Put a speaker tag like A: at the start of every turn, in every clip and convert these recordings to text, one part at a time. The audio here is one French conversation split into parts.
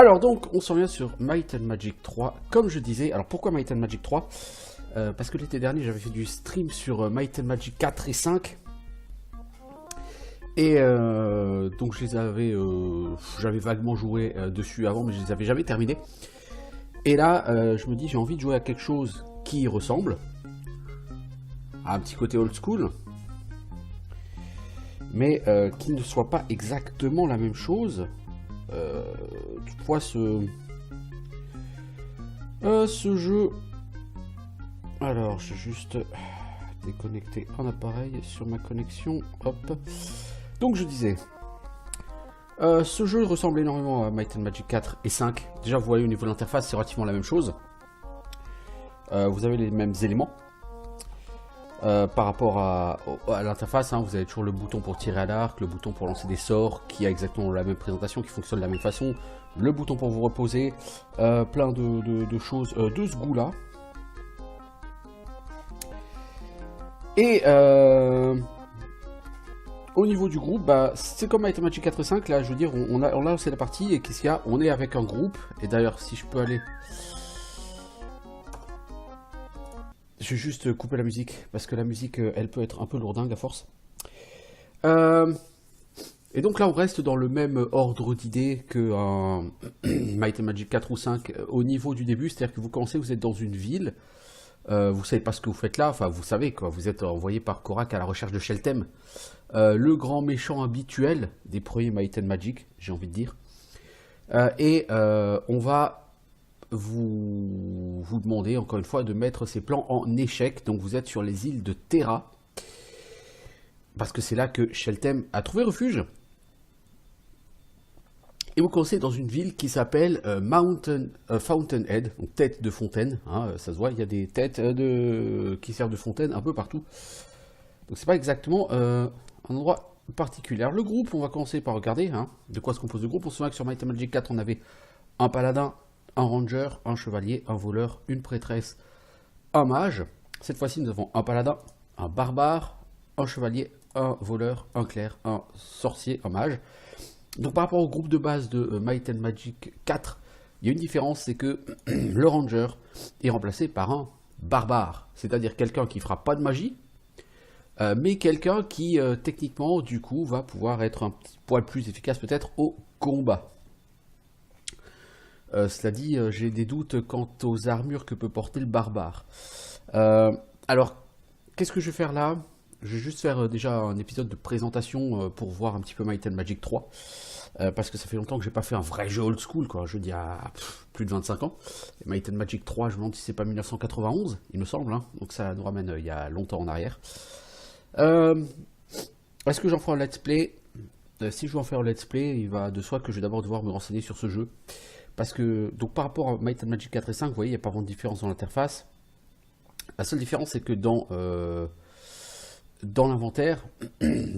A: Alors donc, on s'en vient sur Might and Magic 3, comme je disais. Alors pourquoi Might and Magic 3 parce que l'été dernier, j'avais fait du stream sur Might and Magic 4 et 5. Et donc je les avais, j'avais vaguement joué dessus avant, mais je les avais jamais terminés. Et là, je me dis, j'ai envie de jouer à quelque chose qui y ressemble, à un petit côté old school, mais qui ne soit pas exactement la même chose. Toutefois, ce jeu... Alors, je vais juste déconnecter un appareil sur ma connexion. Hop. Donc, je disais... ce jeu ressemble énormément à Might and Magic 4 et 5. Déjà, vous voyez au niveau de l'interface, c'est relativement la même chose. Vous avez les mêmes éléments. Par rapport à l'interface, hein, vous avez toujours le bouton pour tirer à l'arc, le bouton pour lancer des sorts, qui a exactement la même présentation, qui fonctionne de la même façon, le bouton pour vous reposer, plein de choses de ce goût-là. Et au niveau du groupe, bah, c'est comme Might and Magic 4 et 5, là, je veux dire, on a lancé la partie, et qu'est-ce qu'il y a? On est avec un groupe, et d'ailleurs, si je peux aller... Je vais juste couper la musique, parce que la musique, elle peut être un peu lourdingue à force. Et donc là, on reste dans le même ordre d'idées que Might and Magic 4 ou 5 au niveau du début. C'est-à-dire que vous commencez, vous êtes dans une ville, vous savez pas ce que vous faites là, enfin vous savez quoi, vous êtes envoyé par Korak à la recherche de Sheltem, le grand méchant habituel des premiers Might and Magic, j'ai envie de dire. Et on va... vous demandez encore une fois de mettre ces plans en échec. Donc vous êtes sur les îles de Terra, parce que c'est là que Sheltem a trouvé refuge. Et vous commencez dans une ville qui s'appelle Fountainhead, donc tête de fontaine, hein, ça se voit, il y a des têtes qui servent de fontaine un peu partout. Donc c'est pas exactement un endroit particulier. Alors, le groupe, on va commencer par regarder hein, de quoi se compose le groupe. On se souvient que sur Might and Magic 4 on avait un paladin, un ranger, un chevalier, un voleur, une prêtresse, un mage. Cette fois-ci, nous avons un paladin, un barbare, un chevalier, un voleur, un clerc, un sorcier, un mage. Donc par rapport au groupe de base de Might and Magic 4, il y a une différence, c'est que le ranger est remplacé par un barbare. C'est-à-dire quelqu'un qui ne fera pas de magie, mais quelqu'un qui, techniquement, du coup, va pouvoir être un petit poil plus efficace peut-être au combat. Cela dit, j'ai des doutes quant aux armures que peut porter le barbare. Alors, qu'est-ce que je vais faire là? Je vais juste faire déjà un épisode de présentation pour voir un petit peu Might and Magic 3. Parce que ça fait longtemps que j'ai pas fait un vrai jeu old school, quoi. Je dis à plus de 25 ans. Et Might and Magic 3, je me demande si c'est pas 1991, il me semble. Hein. Donc ça nous ramène il y a longtemps en arrière. Est-ce que j'en ferai un let's play? Si je veux en faire un let's play, il va de soi que je vais d'abord devoir me renseigner sur ce jeu. Parce que, donc par rapport à Might and Magic 4 et 5, vous voyez, il n'y a pas vraiment de différence dans l'interface. La seule différence, c'est que dans l'inventaire,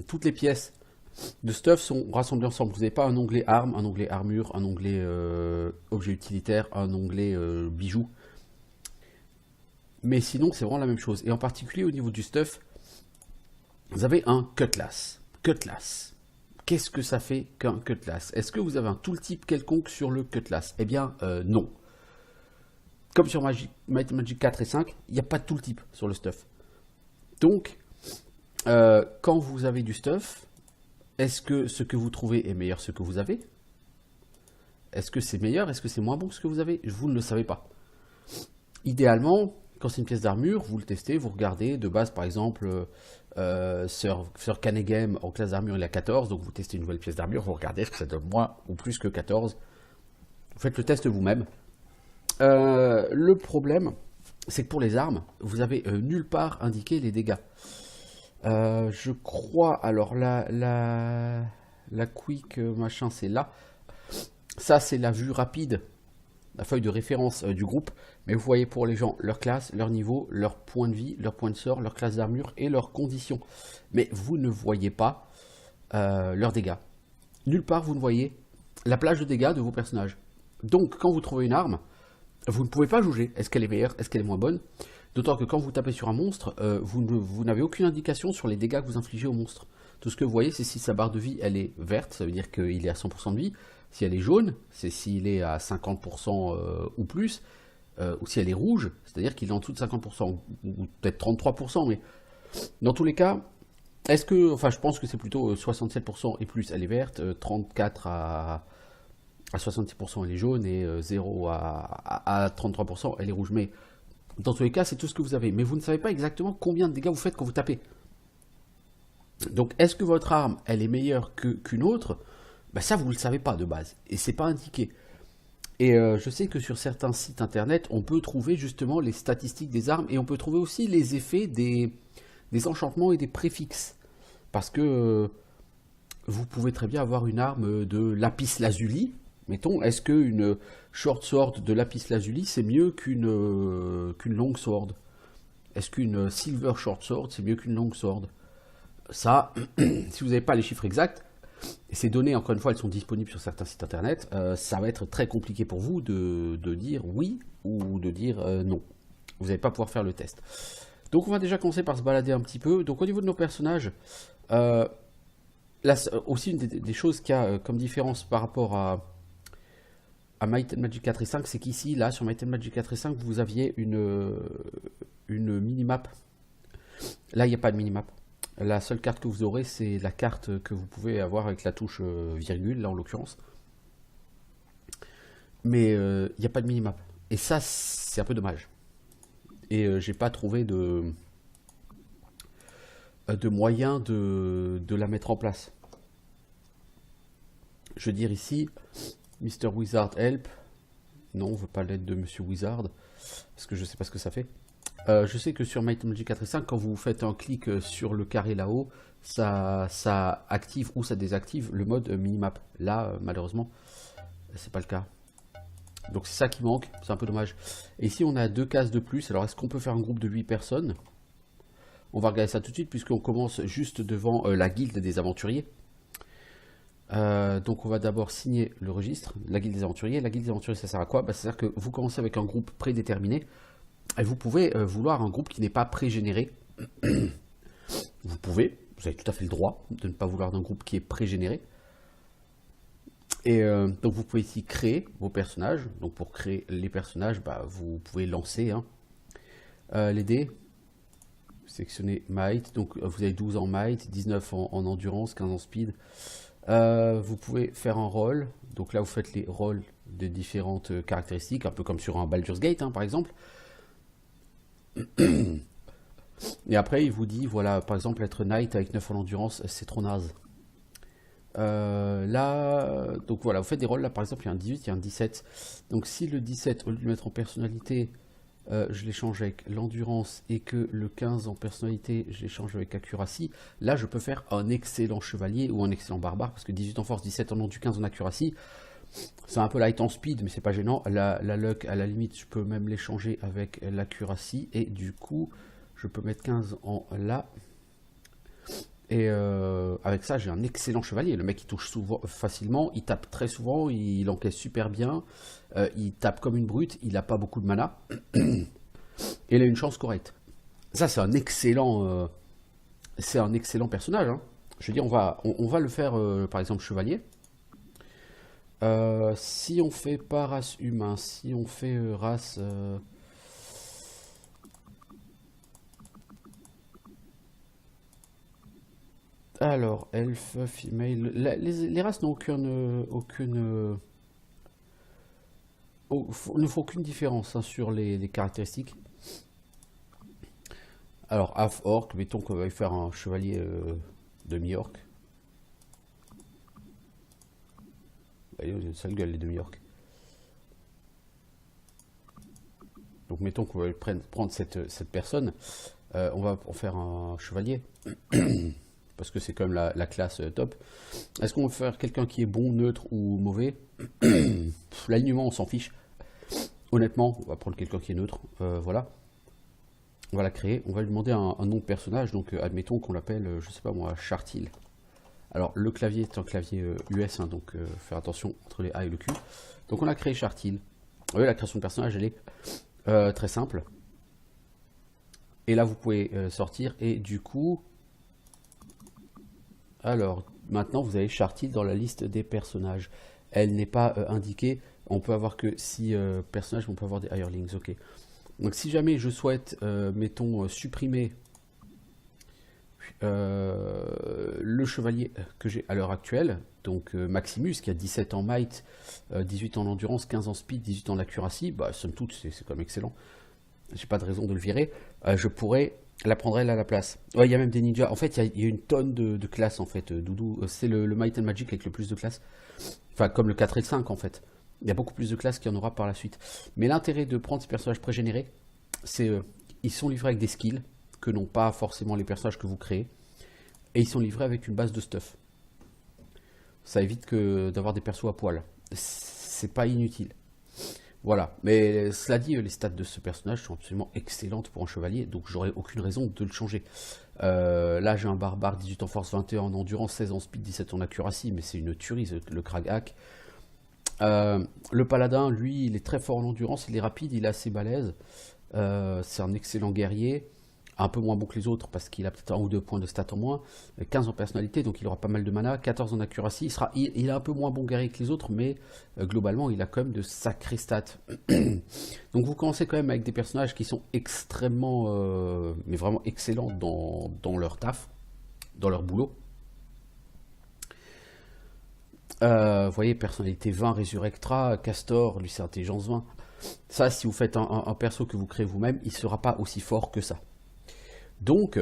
A: toutes les pièces de stuff sont rassemblées ensemble. Vous n'avez pas un onglet armes, un onglet armure, un onglet objet utilitaire, un onglet bijoux. Mais sinon, c'est vraiment la même chose. Et en particulier, au niveau du stuff, vous avez un cutlass. Cutlass. Qu'est-ce que ça fait qu'un cutlass? Est-ce que vous avez un tooltip quelconque sur le cutlass? Eh bien, non. Comme sur Might and Magic 4 et 5, il n'y a pas de tooltip sur le stuff. Donc, quand vous avez du stuff, est-ce que ce que vous trouvez est meilleur que ce que vous avez? Est-ce que c'est meilleur? Est-ce que c'est moins bon que ce que vous avez? Vous ne le savez pas. Idéalement, quand c'est une pièce d'armure, vous le testez, vous regardez. De base, par exemple, Sir Caneghem en classe d'armure, il a 14. Donc, vous testez une nouvelle pièce d'armure, vous regardez est-ce que ça donne moins ou plus que 14. Vous faites le test vous-même. Le problème, c'est que pour les armes, vous avez nulle part indiqué les dégâts. Je crois, alors la quick machin, c'est là. Ça, c'est la vue rapide, la feuille de référence du groupe. Mais vous voyez pour les gens leur classe, leur niveau, leur point de vie, leur point de sort, leur classe d'armure et leurs conditions. Mais vous ne voyez pas leurs dégâts. Nulle part, vous ne voyez la plage de dégâts de vos personnages. Donc, quand vous trouvez une arme, vous ne pouvez pas juger. Est-ce qu'elle est meilleure? Est-ce qu'elle est moins bonne? D'autant que quand vous tapez sur un monstre, vous n'avez aucune indication sur les dégâts que vous infligez au monstre. Tout ce que vous voyez, c'est si sa barre de vie, elle est verte, ça veut dire qu'il est à 100% de vie. Si elle est jaune, c'est s'il est à 50% ou plus. Ou si elle est rouge, c'est-à-dire qu'il est en dessous de 50%, ou peut-être 33%, mais dans tous les cas, est-ce que, enfin je pense que c'est plutôt 67% et plus, elle est verte, 34 à 66% elle est jaune, et 0 à 33% elle est rouge. Mais dans tous les cas, c'est tout ce que vous avez. Mais vous ne savez pas exactement combien de dégâts vous faites quand vous tapez. Donc est-ce que votre arme, elle est meilleure qu'une autre? Ben, ça, vous ne le savez pas de base, et c'est pas indiqué. Et je sais que sur certains sites internet, on peut trouver justement les statistiques des armes, et on peut trouver aussi les effets des enchantements et des préfixes. Parce que vous pouvez très bien avoir une arme de lapis lazuli, mettons, est-ce qu'une short sword de lapis lazuli, c'est mieux qu'une long sword? Est-ce qu'une silver short sword, c'est mieux qu'une long sword? Ça, si vous n'avez pas les chiffres exacts, et ces données, encore une fois, elles sont disponibles sur certains sites internet, ça va être très compliqué pour vous de dire oui ou de dire non. Vous n'allez pas pouvoir faire le test. Donc on va déjà commencer par se balader un petit peu. Donc au niveau de nos personnages, là aussi une des choses qu'il y a comme différence par rapport à Might and Magic 4 et 5, c'est qu'ici, là, sur Might and Magic 4 et 5, vous aviez une minimap. Là, il n'y a pas de minimap. La seule carte que vous aurez, c'est la carte que vous pouvez avoir avec la touche virgule, là en l'occurrence. Mais il n'y a pas de minimap. Et ça, c'est un peu dommage. Et j'ai pas trouvé de moyen de la mettre en place. Je veux dire ici, Mr. Wizard Help. Non, on veut pas l'aide de Monsieur Wizard, parce que je sais pas ce que ça fait. Je sais que sur Might and Magic 4 et 5, quand vous faites un clic sur le carré là-haut, ça active ou ça désactive le mode minimap. Là, malheureusement, c'est pas le cas. Donc c'est ça qui manque, c'est un peu dommage. Et ici, on a 2 cases de plus. Alors, est-ce qu'on peut faire un groupe de 8 personnes? On va regarder ça tout de suite, puisqu'on commence juste devant la guilde des aventuriers. Donc on va d'abord signer le registre, la guilde des aventuriers. La guilde des aventuriers, ça sert à quoi? C'est-à-dire que vous commencez avec un groupe prédéterminé. Et vous pouvez vouloir un groupe qui n'est pas pré-généré. Vous avez tout à fait le droit de ne pas vouloir d'un groupe qui est pré-généré. Et donc vous pouvez ici créer vos personnages. Donc pour créer les personnages, vous pouvez lancer les dés. Sélectionnez Might. Donc vous avez 12 en Might, 19 en endurance, 15 en speed. Vous pouvez faire un rôle. Donc là vous faites les rôles de différentes caractéristiques, un peu comme sur un Baldur's Gate par exemple. Et après il vous dit, voilà, par exemple être knight avec 9 en endurance, c'est trop naze. Là, donc voilà, vous faites des rôles, là par exemple il y a un 18, il y a un 17. Donc si le 17, au lieu de le mettre en personnalité, je l'échange avec l'endurance, et que le 15 en personnalité, je l'échange avec accuracy, là je peux faire un excellent chevalier ou un excellent barbare, parce que 18 en force, 17 en ondu, 15 en accuracy. C'est un peu light en speed, mais c'est pas gênant. La luck, à la limite, je peux même l'échanger avec l'accuracy. Et du coup, je peux mettre 15 en là. Et avec ça, j'ai un excellent chevalier. Le mec, il touche souvent, facilement, il tape très souvent, il encaisse super bien. Il tape comme une brute, il n'a pas beaucoup de mana. Et il a une chance correcte. Ça, c'est un excellent personnage. Je veux dire, on va le faire, par exemple, chevalier. Si on fait pas race humain, si on fait race... Alors, elfe, female... Les races n'ont ne font aucune différence sur les caractéristiques. Alors, half-orc, mettons qu'on va faire un chevalier demi-orc. Ils ont une sale gueule, les demi-orcs. Donc mettons qu'on va prendre cette personne, on va en faire un chevalier, parce que c'est quand même la classe top. Est-ce qu'on va faire quelqu'un qui est bon, neutre ou mauvais? L'alignement, on s'en fiche. Honnêtement, on va prendre quelqu'un qui est neutre, voilà. On va la créer, on va lui demander un nom de personnage, donc admettons qu'on l'appelle, je sais pas moi, Chartil. Alors, le clavier est un clavier US, donc faire attention entre les A et le Q. Donc, on a créé Chartil. La création de personnage, elle est très simple. Et là, vous pouvez sortir. Et du coup, Alors, maintenant, vous avez Chartil dans la liste des personnages. Elle n'est pas indiquée. On peut avoir que 6 personnages, mais on peut avoir des hirelings. Ok. Donc, si jamais je souhaite, mettons, supprimer le chevalier que j'ai à l'heure actuelle, donc Maximus, qui a 17 en might, 18 en endurance, 15 en speed, 18 en accuracy, bah, somme toute, c'est quand même excellent. J'ai pas de raison de le virer. Je pourrais la prendre elle à la place. Ouais, il y a même des ninjas. En fait, il y a une tonne de classes, en fait, Doudou. C'est le Might and Magic avec le plus de classes. Enfin, comme le 4 et le 5, en fait. Il y a beaucoup plus de classes qu'il y en aura par la suite. Mais l'intérêt de prendre ces personnages pré-générés, c'est ils sont livrés avec des skills que n'ont pas forcément les personnages que vous créez. Et ils sont livrés avec une base de stuff. Ça évite d'avoir des persos à poil. C'est pas inutile. Voilà, mais cela dit, les stats de ce personnage sont absolument excellentes pour un chevalier, donc j'aurais aucune raison de le changer. Là, j'ai un barbare, 18 en force, 21 en endurance, 16 en speed, 17 en accuracy, mais c'est une tuerie, le Kragak. Le paladin, lui, il est très fort en endurance, il est rapide, il est assez balèze. C'est un excellent guerrier, un peu moins bon que les autres parce qu'il a peut-être 1 ou 2 points de stats en moins, 15 en personnalité, donc il aura pas mal de mana, 14 en accuracy, il est un peu moins bon guerrier que les autres, mais globalement il a quand même de sacrés stats. Donc vous commencez quand même avec des personnages qui sont extrêmement, mais vraiment excellents dans leur taf, dans leur boulot. Vous voyez, personnalité 20, Resurrectra, Castor, lui c'est intelligence 20. Ça, si vous faites un perso que vous créez vous-même, il ne sera pas aussi fort que ça. Donc,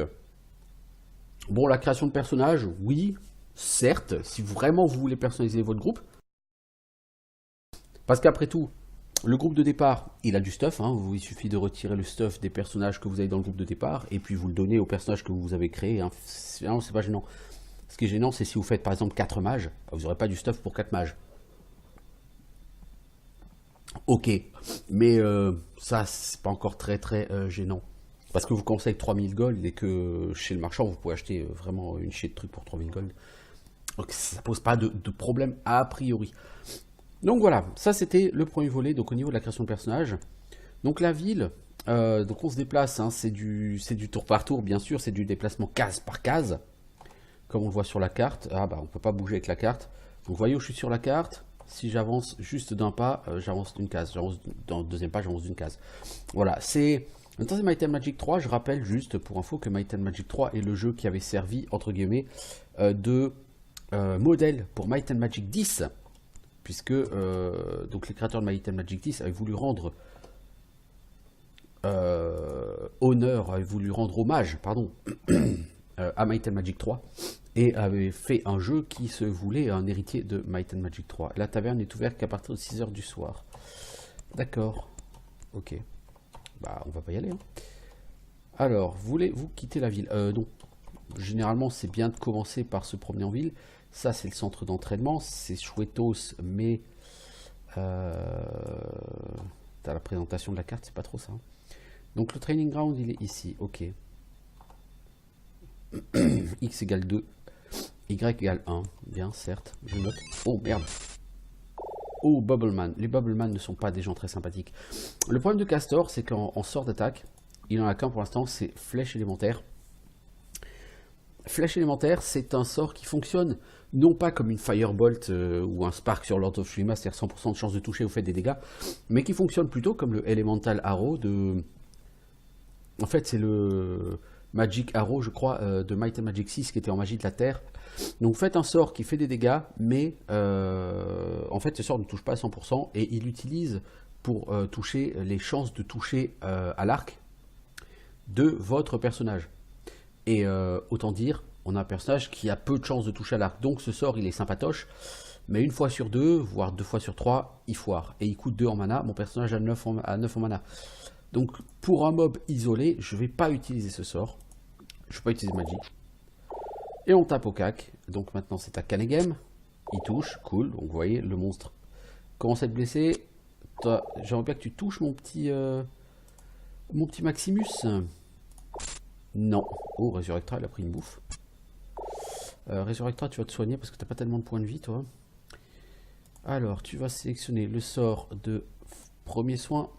A: bon, la création de personnages, oui, certes, si vraiment vous voulez personnaliser votre groupe. Parce qu'après tout, le groupe de départ, il a du stuff. Hein, il suffit de retirer le stuff des personnages que vous avez dans le groupe de départ, et puis vous le donnez aux personnages que vous avez créés. Hein. C'est pas gênant. Ce qui est gênant, c'est si vous faites par exemple 4 mages, vous n'aurez pas du stuff pour 4 mages. Ok, mais ça, c'est pas encore très gênant. Parce que vous commencez avec 3000 gold et que chez le marchand, vous pouvez acheter vraiment une chier de trucs pour 3000 gold. Donc ça pose pas de problème a priori. Donc voilà, ça c'était le premier volet, donc au niveau de la création de personnage. Donc la ville, donc on se déplace, hein, c'est du tour par tour, bien sûr, c'est du déplacement case par case, comme on le voit sur la carte. Ah bah on peut pas bouger avec la carte. Donc vous voyez où je suis sur la carte. Si j'avance juste d'un pas, j'avance d'une case. J'avance dans le deuxième pas, j'avance d'une case. Voilà, c'est... Maintenant c'est Might and Magic 3, je rappelle juste pour info que Might and Magic 3 est le jeu qui avait servi, entre guillemets, de modèle pour Might and Magic 10, puisque donc les créateurs de Might and Magic 10 avaient voulu rendre avaient voulu rendre hommage, pardon, à Might and Magic 3, et avait fait un jeu qui se voulait un héritier de Might and Magic 3. La taverne est ouverte qu'à partir de 6h du soir. D'accord, ok. Bah, on va pas y aller. Hein. Alors, voulez-vous quitter la ville? Non. Généralement, c'est bien de commencer par se promener en ville. Ça, c'est le centre d'entraînement. C'est chouettos, mais... T'as la présentation de la carte, c'est pas trop ça. Hein. Donc, le training ground, il est ici. Ok. X égale 2. Y égale 1. Bien, certes. Je note. Oh, merde. Oh, Bubbleman. Les Bubbleman ne sont pas des gens très sympathiques. Le problème de Castor, c'est qu'en sort d'attaque, il en a qu'un pour l'instant, c'est Flèche élémentaire. Flèche élémentaire, c'est un sort qui fonctionne non pas comme une Firebolt ou un Spark sur Lord of Shurima, c'est-à-dire 100% de chance de toucher, vous faites des dégâts, mais qui fonctionne plutôt comme le Elemental Arrow de... En fait, c'est le Magic Arrow, je crois, de Might and Magic 6 qui était en magie de la Terre. Donc vous faites un sort qui fait des dégâts, mais en fait ce sort ne touche pas à 100% et il utilise pour toucher les chances de toucher à l'arc de votre personnage. Et autant dire, on a un personnage qui a peu de chances de toucher à l'arc. Donc ce sort il est sympatoche, mais une fois sur deux, voire 2 fois sur 3, il foire. Et il coûte 2 en mana, mon personnage a 9 en mana. Donc pour un mob isolé, je ne vais pas utiliser ce sort. Je ne vais pas utiliser Magic. Et on tape au cac. Donc maintenant c'est à Kanegem. Il touche, cool. Donc vous voyez, le monstre commence à être blessé. J'aimerais bien que tu touches mon petit Maximus. Non. Oh, Resurrectra, il a pris une bouffe. Resurrectra, tu vas te soigner parce que tu n'as pas tellement de points de vie, toi. Alors, tu vas sélectionner le sort de premier soin.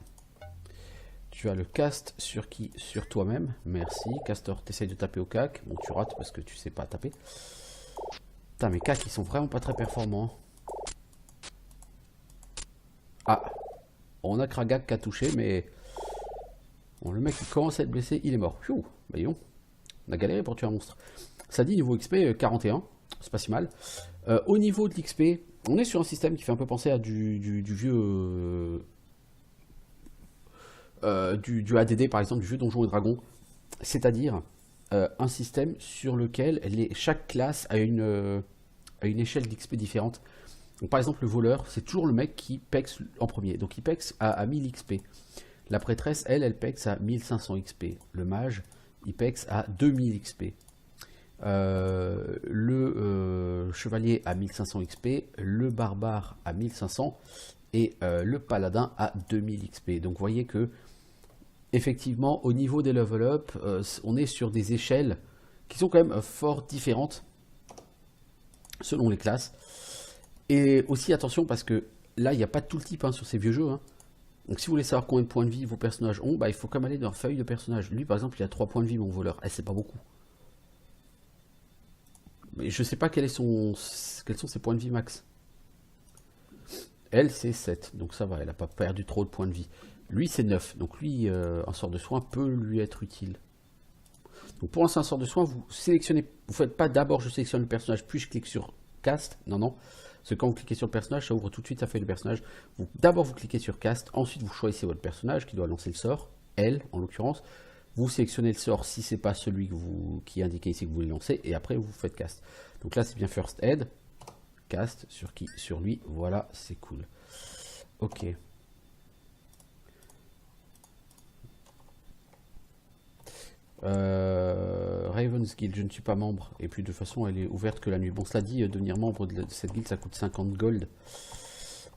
A: Tu as le cast sur qui? Sur toi-même. Merci. Castor, t'essayes de taper au cac. Bon, tu rates parce que tu sais pas taper. Putain, mes CAC, ils sont vraiment pas très performants. Ah, on a Kragak qui a touché, mais... Bon, le mec, il commence à être blessé, il est mort. Pfiou, bah dis donc. On a galéré pour tuer un monstre. Ça dit niveau XP 41, c'est pas si mal. Au niveau de l'XP, on est sur un système qui fait un peu penser à du vieux... du ADD par exemple, du vieux Donjons et Dragons. C'est-à-dire un système sur lequel chaque classe a une échelle d'XP différente. Donc, par exemple, le voleur, c'est toujours le mec qui pex en premier. Donc il pex à 1000 XP. La prêtresse, elle pex à 1500 XP. Le mage, il pex à 2000 XP. Le chevalier à 1500 XP. Le barbare à 1500. Et le paladin à 2000 XP. Donc vous voyez que, effectivement, au niveau des level up, on est sur des échelles qui sont quand même fort différentes selon les classes. Et aussi attention parce que là il n'y a pas de tooltip sur ces vieux jeux. Donc si vous voulez savoir combien de points de vie vos personnages ont, bah, il faut quand même aller dans leur feuille de personnage. Lui par exemple il a 3 points de vie mon voleur. C'est pas beaucoup. Mais je sais pas quels sont ses points de vie max. Elle c'est 7, donc ça va, elle n'a pas perdu trop de points de vie. Lui c'est 9, donc lui un sort de soin peut lui être utile. Donc pour lancer un sort de soin, vous sélectionnez, vous faites pas d'abord je sélectionne le personnage puis je clique sur cast, non. Parce que quand vous cliquez sur le personnage, ça ouvre tout de suite la feuille de personnage. D'abord vous cliquez sur cast, ensuite vous choisissez votre personnage qui doit lancer le sort, elle en l'occurrence. Vous sélectionnez le sort si c'est pas celui qui est indiqué ici que vous voulez lancer, et après vous faites cast. Donc là c'est bien first aid, cast sur qui? Sur lui, voilà, c'est cool. Ok. Raven's Guild, je ne suis pas membre, et puis de toute façon elle est ouverte que la nuit. Bon, cela dit, devenir membre de cette guilde ça coûte 50 gold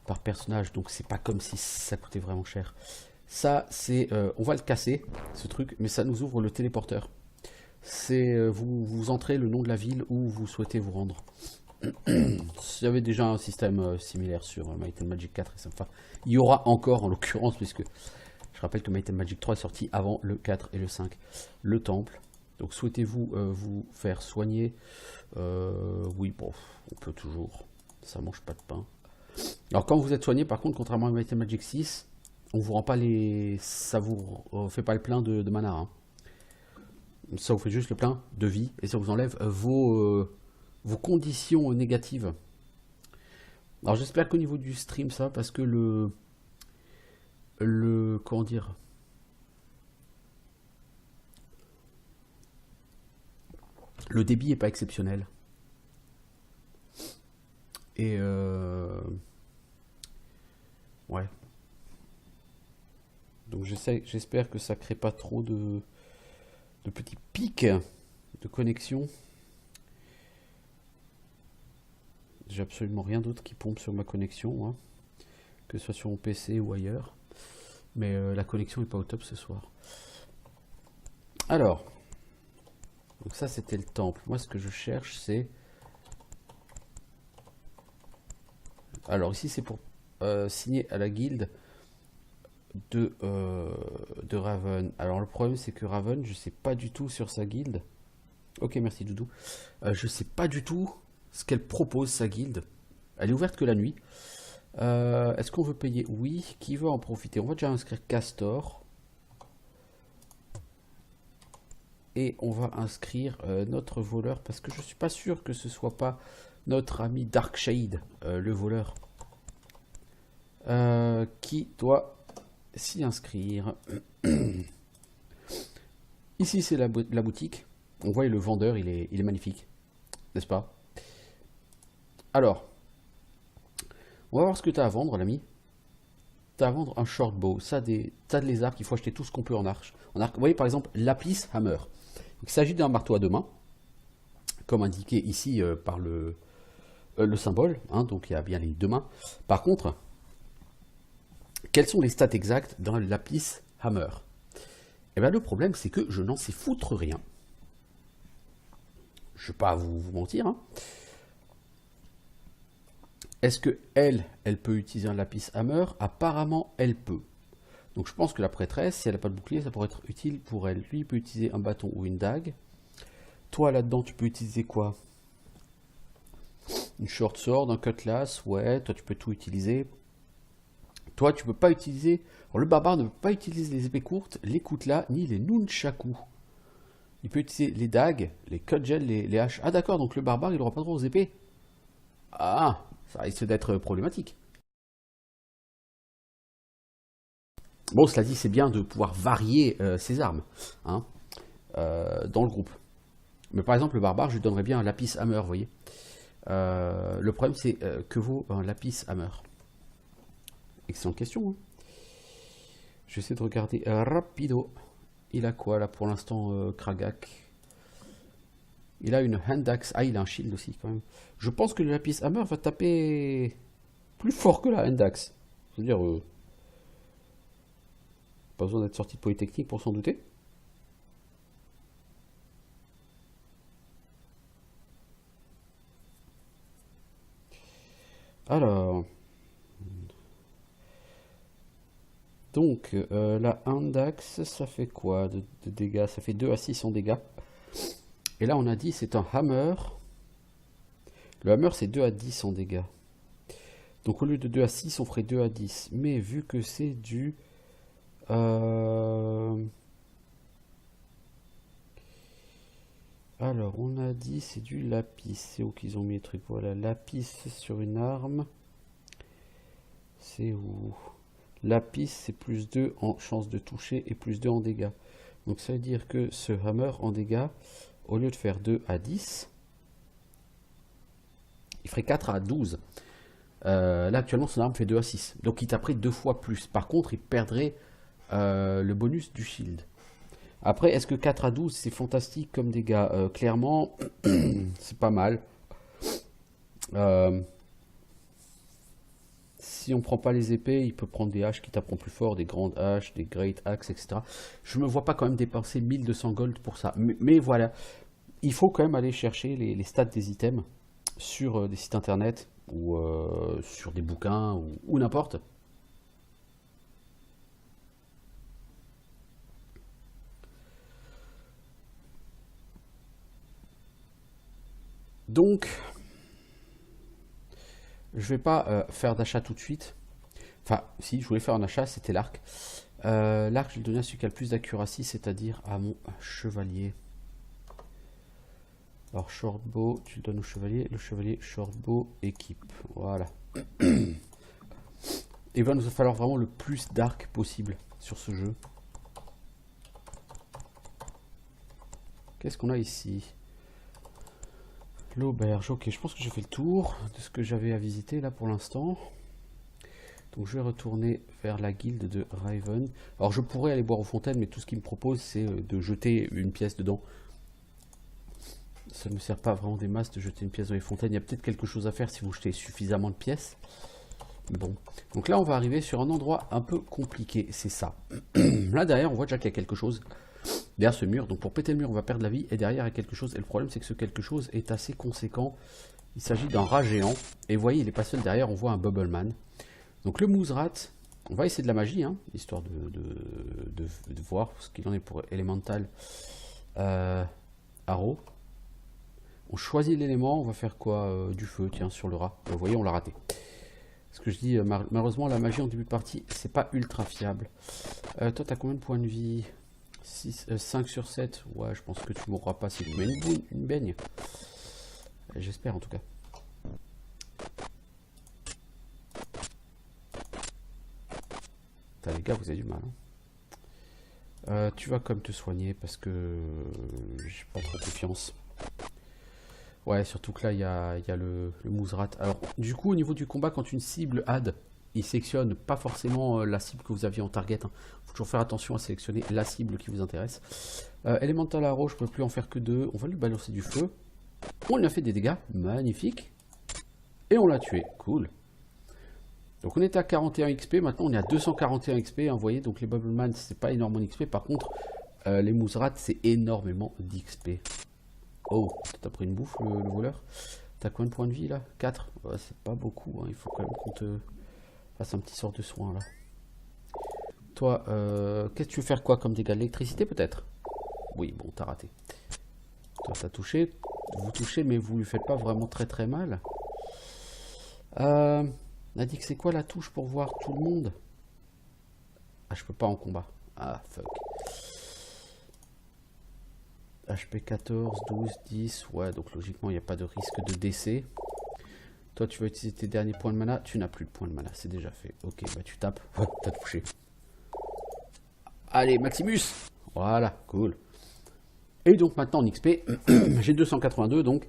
A: par personnage, donc c'est pas comme si ça coûtait vraiment cher. Ça c'est, on va le casser ce truc, mais ça nous ouvre le téléporteur. C'est vous entrez le nom de la ville où vous souhaitez vous rendre. Il y avait déjà un système similaire sur Might and Magic 4 et ça, enfin, il y aura encore en l'occurrence, puisque je rappelle que Might and Magic 3 est sorti avant le 4 et le 5. Le temple. Donc souhaitez-vous vous faire soigner? Oui, bon, on peut toujours. Ça mange pas de pain. Alors quand vous êtes soigné, par contre, contrairement à Might and Magic 6, on vous rend pas les... ça vous fait pas le plein de mana. Hein. Ça vous fait juste le plein de vie et ça vous enlève vos conditions négatives. Alors j'espère qu'au niveau du stream ça, parce que comment dire, le débit est pas exceptionnel. Et ouais. Donc j'espère que ça crée pas trop de petits pics de connexion. J'ai absolument rien d'autre qui pompe sur ma connexion, hein, que ce soit sur mon PC ou ailleurs. Mais la connexion n'est pas au top ce soir. Alors, donc ça c'était le temple. Moi ce que je cherche c'est... Alors ici c'est pour signer à la guilde de Raven. Alors le problème c'est que Raven, je sais pas du tout sur sa guilde. Ok, merci Doudou. Je sais pas du tout ce qu'elle propose, sa guilde. Elle est ouverte que la nuit. Est-ce qu'on veut payer? Oui. Qui veut en profiter? On va déjà inscrire Castor. Et on va inscrire notre voleur, parce que je suis pas sûr que ce soit pas notre ami Darkshade, le voleur, qui doit s'y inscrire. Ici c'est la boutique. On voit le vendeur, il est magnifique, n'est-ce pas? Alors, on va voir ce que tu as à vendre, l'ami. Tu as à vendre un short bow. Ça, des tas de lézards qu'il faut acheter tout ce qu'on peut en arc. Vous voyez par exemple l'Aplis Hammer. Donc, il s'agit d'un marteau à deux mains, comme indiqué ici par le symbole. Hein, donc il y a bien les deux mains. Par contre, quelles sont les stats exactes dans l'Aplis Hammer? Eh bien, le problème, c'est que je n'en sais foutre rien. Je ne vais pas vous mentir. Hein. Est-ce que elle peut utiliser un lapis hammer? Apparemment, elle peut. Donc je pense que la prêtresse, si elle n'a pas de bouclier, ça pourrait être utile pour elle. Lui, il peut utiliser un bâton ou une dague. Toi, là-dedans, tu peux utiliser quoi? Une short sword, un cutlass, ouais, toi tu peux tout utiliser. Toi tu peux pas utiliser... Alors, le barbare ne peut pas utiliser les épées courtes, les kutlas, ni les nunchaku. Il peut utiliser les dagues, les cudgels, les haches. Ah d'accord, donc le barbare il aura pas droit aux épées. Ah, ça risque d'être problématique. Bon, cela dit, c'est bien de pouvoir varier ses armes hein, dans le groupe. Mais par exemple, le barbare, je lui donnerais bien un lapis hammer, vous voyez. Le problème, c'est que vaut un lapis hammer? Excellente question. Hein. J'essaie de regarder rapido. Il a quoi là pour l'instant, Kragak? Il a une hand axe. Ah, il a un shield aussi quand même. Je pense que le lapis hammer va taper plus fort que la hand axe. C'est-à-dire, pas besoin d'être sorti de Polytechnique pour s'en douter. Alors, donc la index, ça fait quoi de dégâts? Ça fait 2 à 6 en dégâts. Et là, on a dit c'est un hammer. Le hammer, c'est 2 à 10 en dégâts. Donc au lieu de 2 à 6, on ferait 2 à 10. Mais vu que c'est du... Alors, on a dit c'est du lapis. C'est où qu'ils ont mis les trucs? Voilà, lapis sur une arme. C'est où? Lapis, c'est plus 2 en chance de toucher et plus 2 en dégâts. Donc ça veut dire que ce hammer en dégâts, au lieu de faire 2 à 10, il ferait 4 à 12. Là, actuellement, son arme fait 2 à 6. Donc il taperait 2 fois plus. Par contre, il perdrait le bonus du shield. Après, est-ce que 4 à 12, c'est fantastique comme dégâts? Clairement, c'est pas mal. Si on prend pas les épées, il peut prendre des haches qui taperont plus fort, des grandes haches, des great axes, etc. Je me vois pas quand même dépenser 1200 gold pour ça. Mais voilà, il faut quand même aller chercher les stats des items sur des sites internet ou sur des bouquins ou n'importe. Donc, je vais pas faire d'achat tout de suite. Enfin, si, je voulais faire un achat, c'était l'arc. L'arc, je le donnais à celui qui a le plus d'accuracy, c'est-à-dire à mon chevalier. Alors, shortbow, tu le donnes au chevalier. Le chevalier, shortbow, équipe. Voilà. Il va nous falloir vraiment le plus d'arc possible sur ce jeu. Qu'est-ce qu'on a ici? L'auberge. Ok, je pense que j'ai fait le tour de ce que j'avais à visiter là pour l'instant. Donc je vais retourner vers la guilde de Raven. Alors je pourrais aller boire aux fontaines, mais tout ce qu'il me propose, c'est de jeter une pièce dedans. Ça ne me sert pas vraiment des masses de jeter une pièce dans les fontaines. Il y a peut-être quelque chose à faire si vous jetez suffisamment de pièces. Bon, donc là on va arriver sur un endroit un peu compliqué, c'est ça. Là derrière on voit déjà qu'il y a quelque chose derrière ce mur. Donc pour péter le mur on va perdre la vie et derrière il y a quelque chose. Et le problème c'est que ce quelque chose est assez conséquent. Il s'agit d'un rat géant. Et vous voyez il n'est pas seul derrière, on voit un Bubbleman. Donc le Mouzrat, on va essayer de la magie, hein, histoire de voir ce qu'il en est pour Elemental Arrow. On choisit l'élément, on va faire quoi? Du feu, tiens, sur le rat. Vous voyez, on l'a raté. Ce que je dis, malheureusement, la magie en début de partie, c'est pas ultra fiable. Toi, t'as combien de points de vie? 5 sur 7. Ouais, je pense que tu mourras pas si tu mets une baigne. J'espère en tout cas. Les gars, vous avez du mal. Hein. Tu vas comme te soigner parce que j'ai pas trop confiance. Ouais, surtout que là, il y a le Mouzrat. Alors, du coup, au niveau du combat, quand une cible add, il sélectionne pas forcément la cible que vous aviez en target. Il faut toujours faire attention à sélectionner la cible qui vous intéresse. Elemental Arrow, je ne peux plus en faire que 2. On va lui balancer du feu. On lui a fait des dégâts. Magnifique. Et on l'a tué. Cool. Donc on était à 41 XP, maintenant on est à 241 XP, hein, vous voyez, donc les Bubbleman c'est pas énormément d'XP, par contre les Mouzrats c'est énormément d'XP. Oh, t'as pris une bouffe le voleur. T'as combien de points de vie là? 4, ouais, c'est pas beaucoup, hein. Il faut quand même qu'on te fasse un petit sort de soin là. Toi, qu'est-ce que tu veux faire quoi comme dégâts? L'électricité peut-être? Oui, bon, t'as raté. Toi t'as touché, vous touchez mais vous lui faites pas vraiment très mal. On a dit que c'est quoi la touche pour voir tout le monde? Ah, je peux pas en combat. Ah, fuck. HP 14, 12, 10. Ouais, donc logiquement, il n'y a pas de risque de décès. Toi, tu vas utiliser tes derniers points de mana. Tu n'as plus de points de mana, c'est déjà fait. Ok, bah tu tapes. Ouais, t'as touché. Allez, Maximus. Voilà, cool. Et donc maintenant en XP, j'ai 282, donc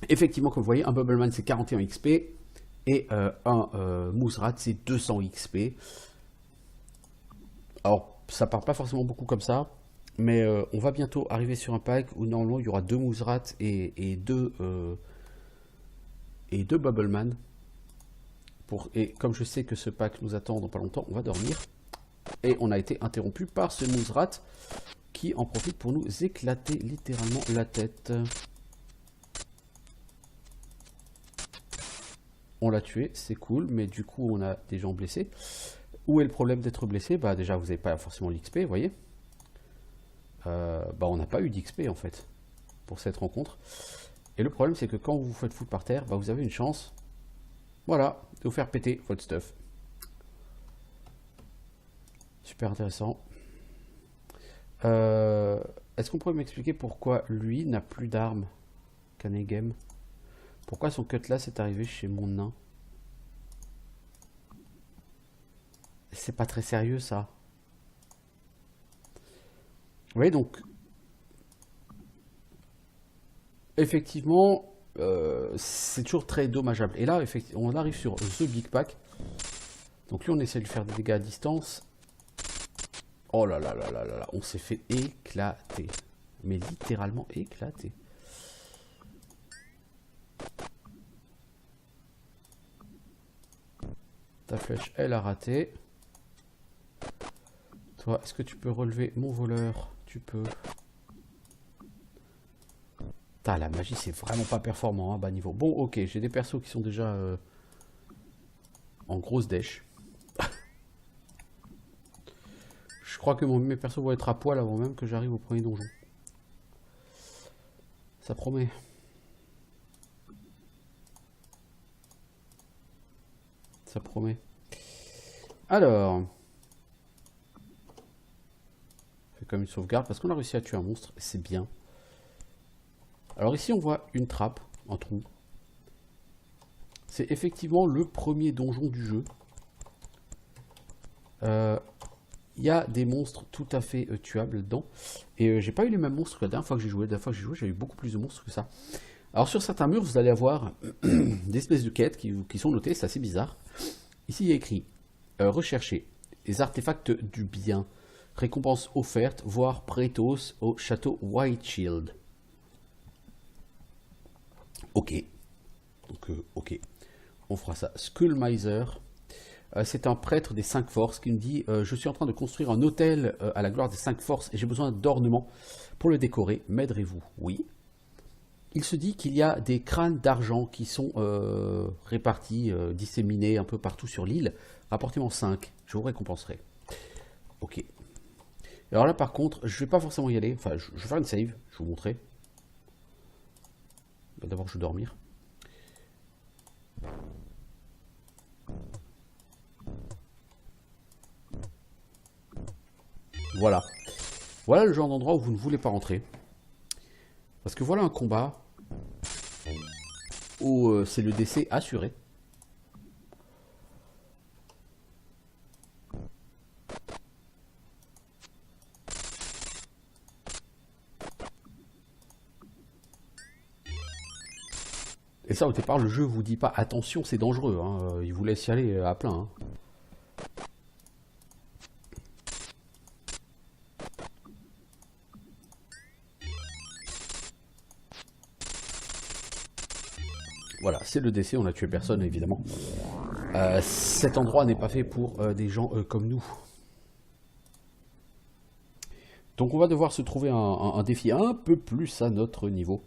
A: effectivement, comme vous voyez, un Bubbleman c'est 41 XP et un Mousserat c'est 200 XP. Alors, ça part pas forcément beaucoup comme ça, mais on va bientôt arriver sur un pack où normalement il y aura 2 Mousserat et deux Bubbleman. Et comme je sais que ce pack nous attend dans pas longtemps, on va dormir. Et on a été interrompu par ce Mousserat qui en profite pour nous éclater littéralement la tête. On l'a tué, c'est cool, mais du coup on a des gens blessés. Où est le problème d'être blessé? Bah déjà vous n'avez pas forcément l'XP, vous voyez. Bah on n'a pas eu d'XP en fait pour cette rencontre. Et le problème c'est que quand vous vous faites foutre par terre, bah vous avez une chance, voilà, de vous faire péter votre stuff. Super intéressant. Est-ce qu'on pourrait m'expliquer pourquoi lui n'a plus d'armes? Kanegem. Pourquoi son cutlass est arrivé chez mon nain? C'est pas très sérieux ça. Vous voyez donc, effectivement, c'est toujours très dommageable. Et là, effectivement, on arrive sur The Big Pack. Donc lui, on essaie de lui faire des dégâts à distance. Oh là là là là là là, on s'est fait éclater. Mais littéralement éclater. Ta flèche, elle a raté. Toi, est-ce que tu peux relever mon voleur? Tu peux. Putain, la magie, c'est vraiment pas performant à bas niveau. Bon, ok, j'ai des persos qui sont déjà en grosse dèche. Je crois que mes persos vont être à poil avant même que j'arrive au premier donjon. Ça promet. Ça promet. Alors. On fait comme une sauvegarde parce qu'on a réussi à tuer un monstre. C'est bien. Alors ici on voit une trappe, un trou. C'est effectivement le premier donjon du jeu. Il y a des monstres tout à fait tuables dedans. Et j'ai pas eu les mêmes monstres que la dernière fois que j'ai joué. La dernière fois que j'ai joué, j'ai eu beaucoup plus de monstres que ça. Alors sur certains murs, vous allez avoir des espèces de quêtes qui sont notées, c'est assez bizarre. Ici il y a écrit rechercher les artefacts du bien. Récompense offerte, voire Prétos au château Whiteshield. Ok. Donc ok. On fera ça. Skullmiser. C'est un prêtre des 5 forces qui me dit je suis en train de construire un hôtel à la gloire des 5 forces et j'ai besoin d'ornements pour le décorer. M'aiderez-vous? Oui. Il se dit qu'il y a des crânes d'argent qui sont répartis, disséminés un peu partout sur l'île. Rapportez-moi 5. Je vous récompenserai. Ok. Alors là par contre, je vais pas forcément y aller. Enfin, je vais faire une save. Je vais vous montrer. D'abord, je vais dormir. Voilà. Voilà le genre d'endroit où vous ne voulez pas rentrer. Parce que voilà un combat où c'est le décès assuré. Et ça, au départ, le jeu vous dit pas attention, c'est dangereux. Hein. Il vous laisse y aller à plein. Hein. Voilà, c'est le décès, on a tué personne évidemment. Cet endroit n'est pas fait pour des gens comme nous. Donc on va devoir se trouver un défi un peu plus à notre niveau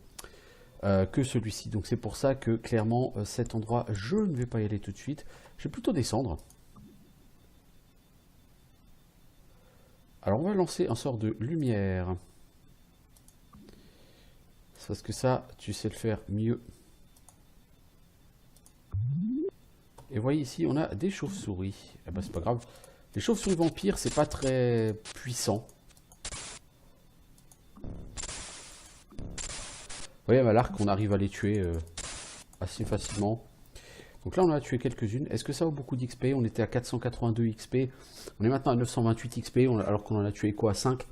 A: que celui-ci. Donc c'est pour ça que clairement cet endroit, je ne vais pas y aller tout de suite. Je vais plutôt descendre. Alors on va lancer un sort de lumière. Parce que ça, tu sais le faire mieux Et vous voyez ici, on a des chauves-souris. Eh ben, c'est pas grave. Les chauves-souris vampires, c'est pas très puissant. Vous voyez, à l'arc, on arrive à les tuer assez facilement. Donc là, on en a tué quelques-unes. Est-ce que ça vaut beaucoup d'XP? On était à 482 XP. On est maintenant à 928 XP, alors qu'on en a tué quoi? 5.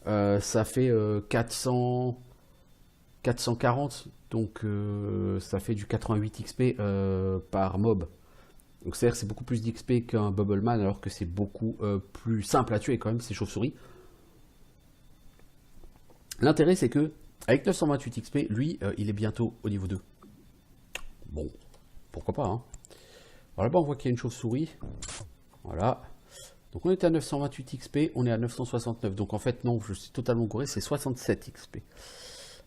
A: Ça fait 440. Donc ça fait du 88 XP par mob. Donc c'est-à-dire que c'est beaucoup plus d'XP qu'un Bubbleman, alors que c'est beaucoup plus simple à tuer quand même, ces chauves-souris. L'intérêt, c'est que avec 928 XP, lui, il est bientôt au niveau 2. Bon, pourquoi pas, hein. Alors là-bas, on voit qu'il y a une chauve-souris. Voilà. Donc on était à 928 XP, on est à 969. Donc en fait, non, je suis totalement gouré, c'est 67 XP.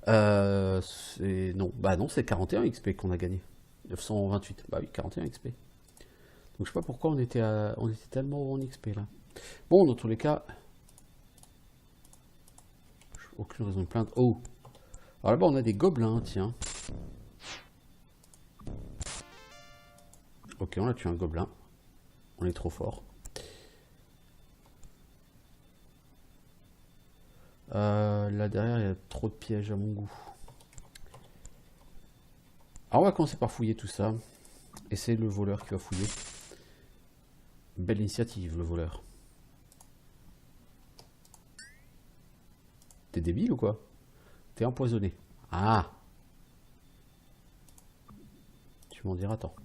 A: Non, bah non, c'est 41 XP qu'on a gagné. 928, bah oui, 41 XP. Donc je sais pas pourquoi on était tellement haut en XP là. Bon, dans tous les cas, aucune raison de plaindre. Oh, alors là-bas on a des gobelins, tiens. Ok, on a tué un gobelin. On est trop fort. Là derrière, il y a trop de pièges à mon goût. Alors on va commencer par fouiller tout ça. Et c'est le voleur qui va fouiller. Belle initiative, le voleur. T'es débile ou quoi? T'es empoisonné. Ah! Tu m'en diras tant.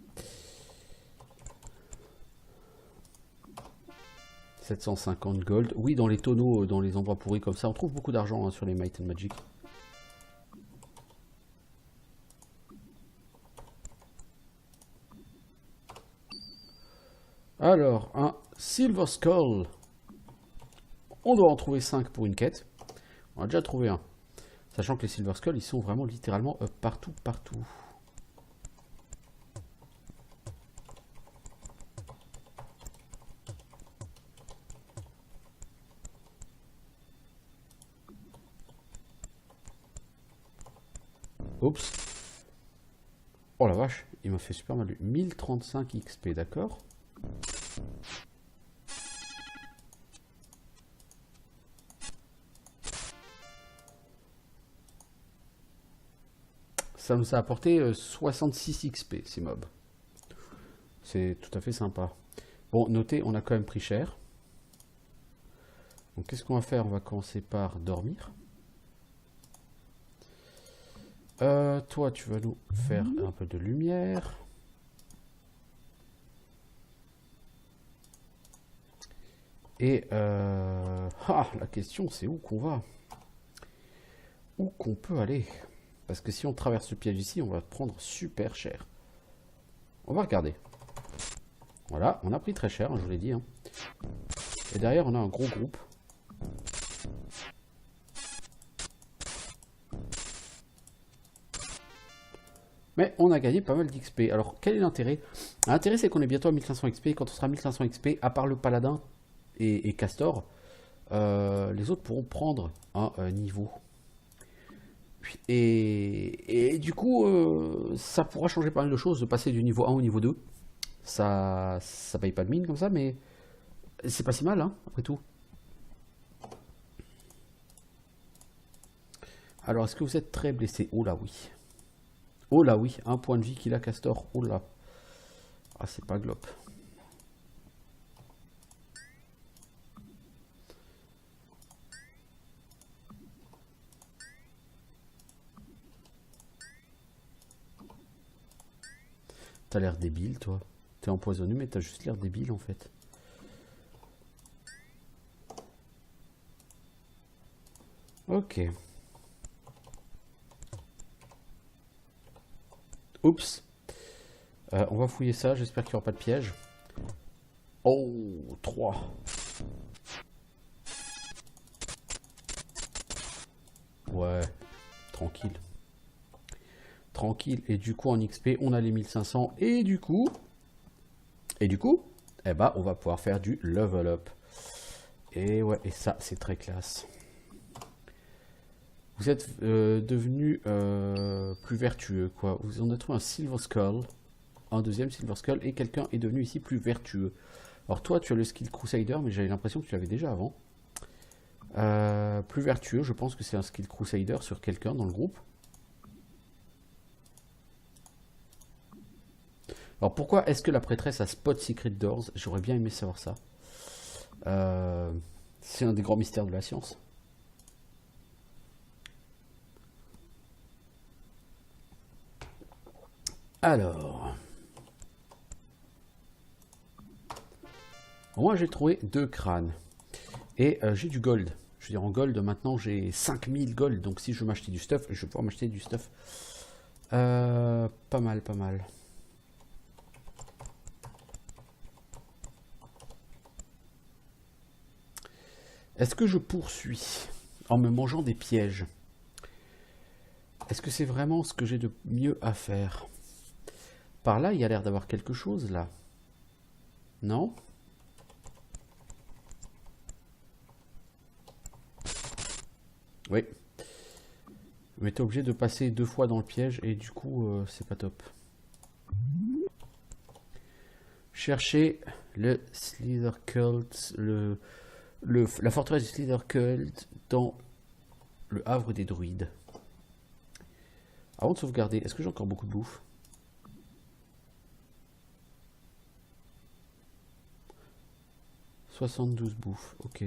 A: 750 gold. Oui, dans les tonneaux, dans les endroits pourris comme ça, on trouve beaucoup d'argent hein, sur les Might and Magic. Alors, un Silver Skull. On doit en trouver 5 pour une quête. On a déjà trouvé un. Sachant que les Silver Skull, ils sont vraiment littéralement partout, partout. Oups. Oh la vache, il m'a fait super mal. 1035 XP, d'accord. Ça nous a apporté 66 XP, ces mobs. C'est tout à fait sympa. Bon, notez, on a quand même pris cher. Donc qu'est-ce qu'on va faire? On va commencer par dormir. Toi, tu vas nous faire un peu de lumière. Et la question c'est où qu'on va? Où qu'on peut aller? Parce que si on traverse le piège ici, on va prendre super cher. On va regarder. Voilà, on a pris très cher, hein, je vous l'ai dit. Hein. Et derrière, on a un gros groupe. Mais on a gagné pas mal d'XP. Alors, quel est l'intérêt? L'intérêt, c'est qu'on est bientôt à 1500 XP. Quand on sera à 1500 XP, à part le paladin et Castor, les autres pourront prendre un niveau. Et du coup, ça pourra changer pas mal de choses, de passer du niveau 1 au niveau 2. Ça paye pas de mine comme ça, mais c'est pas si mal, hein, après tout. Alors, est-ce que vous êtes très blessé? Oh là oui. Oh là oui, un point de vie qu'il a Castor. Oh là. Ah, c'est pas glop. T'as l'air débile, toi. T'es empoisonné, mais t'as juste l'air débile, en fait. Ok. Oups. On va fouiller ça, j'espère qu'il n'y aura pas de piège. Oh, 3. Ouais, tranquille. Tranquille. Et du coup, en XP, on a les 1500. Et du coup, eh ben, on va pouvoir faire du level up. Et ouais, et ça, c'est très classe. Vous êtes devenu plus vertueux, quoi. Vous en avez trouvé un Silver Skull. un deuxième Silver Skull et quelqu'un est devenu ici plus vertueux. Alors toi, tu as le skill Crusader, mais j'avais l'impression que tu l'avais déjà avant. Plus vertueux, je pense que c'est un skill Crusader sur quelqu'un dans le groupe. Alors pourquoi est-ce que la prêtresse a spot Secret Doors? J'aurais bien aimé savoir ça. C'est un des grands mystères de la science. Alors... Moi j'ai trouvé 2 crânes. Et j'ai du gold. Je veux dire en gold maintenant j'ai 5000 gold. Donc si je veux m'acheter du stuff, je vais pouvoir m'acheter du stuff. Pas mal, pas mal. Est-ce que je poursuis en me mangeant des pièges? Est-ce que c'est vraiment ce que j'ai de mieux à faire? Par là, il y a l'air d'avoir quelque chose là. Non? Oui. Mais t'es obligé de passer 2 fois dans le piège et du coup, c'est pas top. Cherchez le Slither Cult, la forteresse du Slither Cult dans le havre des druides. Avant de sauvegarder, est-ce que j'ai encore beaucoup de bouffe? « 72 bouffes, ok.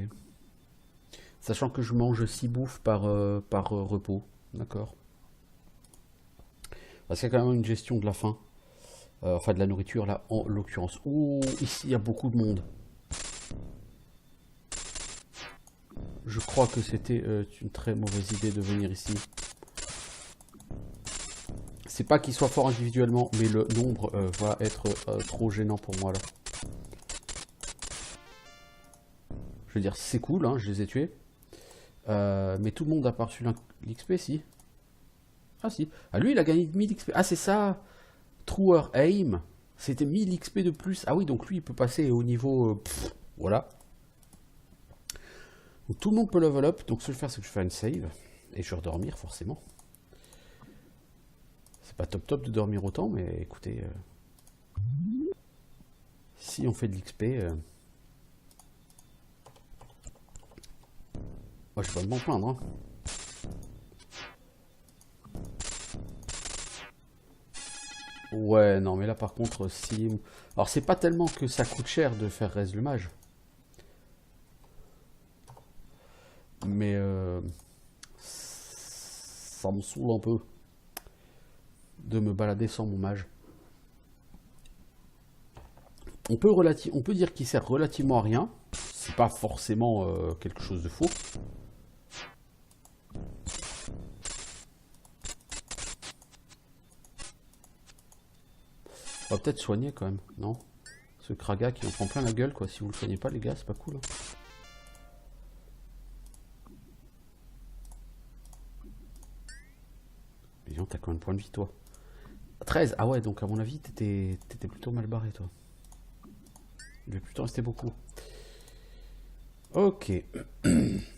A: Sachant que je mange 6 bouffes par repos, d'accord. Parce qu'il y a quand même une gestion de la faim. Enfin de la nourriture là, en l'occurrence. Ouh, ici il y a beaucoup de monde. Je crois que c'était une très mauvaise idée de venir ici. C'est pas qu'il soit fort individuellement, mais le nombre va être trop gênant pour moi là. Je veux dire, c'est cool, hein, je les ai tués. Mais tout le monde a pas reçu l'XP, si. Ah si. Ah lui, il a gagné 1000 XP. Ah c'est ça. Truer Aim. C'était 1000 XP de plus. Ah oui, donc lui, il peut passer au niveau... voilà. Donc, tout le monde peut level up. Donc ce que je vais faire, c'est que je fais une save. Et je vais redormir, forcément. C'est pas top top de dormir autant, mais écoutez... si on fait de l'XP... moi, je peux pas m'en plaindre, hein. Ouais, non, mais là, par contre, si... Alors, c'est pas tellement que ça coûte cher de faire Raise le Mage. Mais... ça me saoule un peu de me balader sans mon mage. On peut dire qu'il sert relativement à rien. C'est pas forcément quelque chose de faux. On va peut-être soigner quand même, non? Ce Kraga qui en prend plein la gueule, quoi. Si vous le soignez pas, les gars, c'est pas cool. Hein. Mais non, t'as combien de points de vie, toi? 13. Ah ouais, donc à mon avis, t'étais plutôt mal barré, toi. Il va plutôt rester beaucoup. Ok.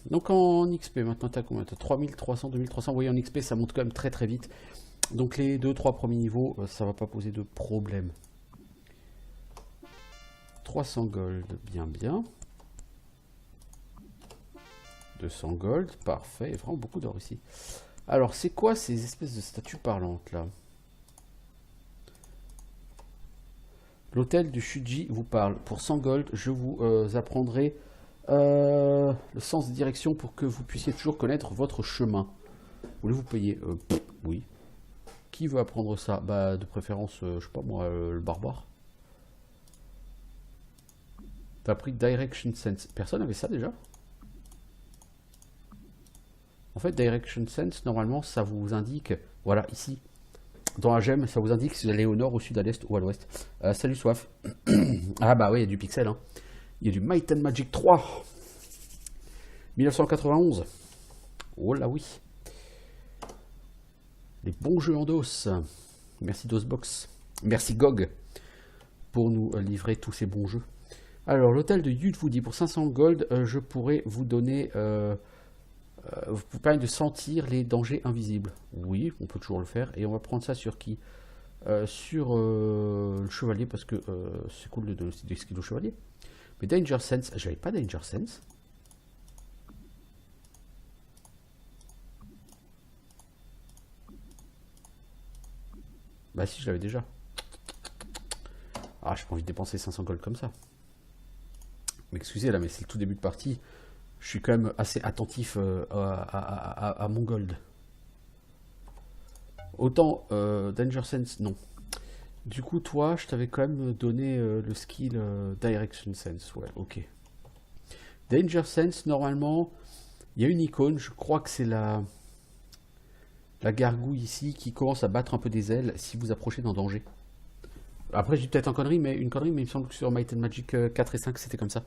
A: Donc en XP, maintenant t'as combien? T'as 3300, 2300. Vous voyez, en XP, ça monte quand même très très vite. Donc les 2-3 premiers niveaux, ça va pas poser de problème. 300 gold, bien bien. 200 gold, parfait. Il y a vraiment beaucoup d'or ici. Alors, c'est quoi ces espèces de statues parlantes là? L'hôtel du Shuji vous parle. Pour 100 gold, je vous apprendrai le sens de direction pour que vous puissiez toujours connaître votre chemin. Voulez-vous payer? Oui. Qui veut apprendre ça? Bah, de préférence, je sais pas moi, le barbare. T'as pris Direction Sense. Personne avait ça déjà? En fait, Direction Sense, normalement, ça vous indique, voilà, ici, dans la gemme, ça vous indique si vous allez au nord, au sud, à l'est ou à l'ouest. Salut Soif. Ah bah oui, il y a du pixel, hein. Il y a du Might and Magic 3. 1991. Oh là oui. Les bons jeux en DOS. Merci DOSBox. Merci GOG pour nous livrer tous ces bons jeux. Alors, l'hôtel de Yud vous dit pour 500 gold, je pourrais vous donner... vous permet de sentir les dangers invisibles. Oui, on peut toujours le faire. Et on va prendre ça sur qui? sur le chevalier, parce que c'est cool de donner aussi des skills au chevalier. Mais Danger Sense, j'avais pas Danger Sense. Bah si, je l'avais déjà. Ah, j'ai pas envie de dépenser 500 gold comme ça. M'excusez là, mais c'est le tout début de partie. Je suis quand même assez attentif à mon gold. Autant Danger Sense, non. Du coup, toi, je t'avais quand même donné le skill Direction Sense. Ouais, ok. Danger Sense, normalement, il y a une icône. Je crois que c'est la gargouille ici qui commence à battre un peu des ailes si vous approchez d'un danger. Après, je dis peut-être une connerie, mais il me semble que sur Might and Magic 4 et 5, c'était comme ça.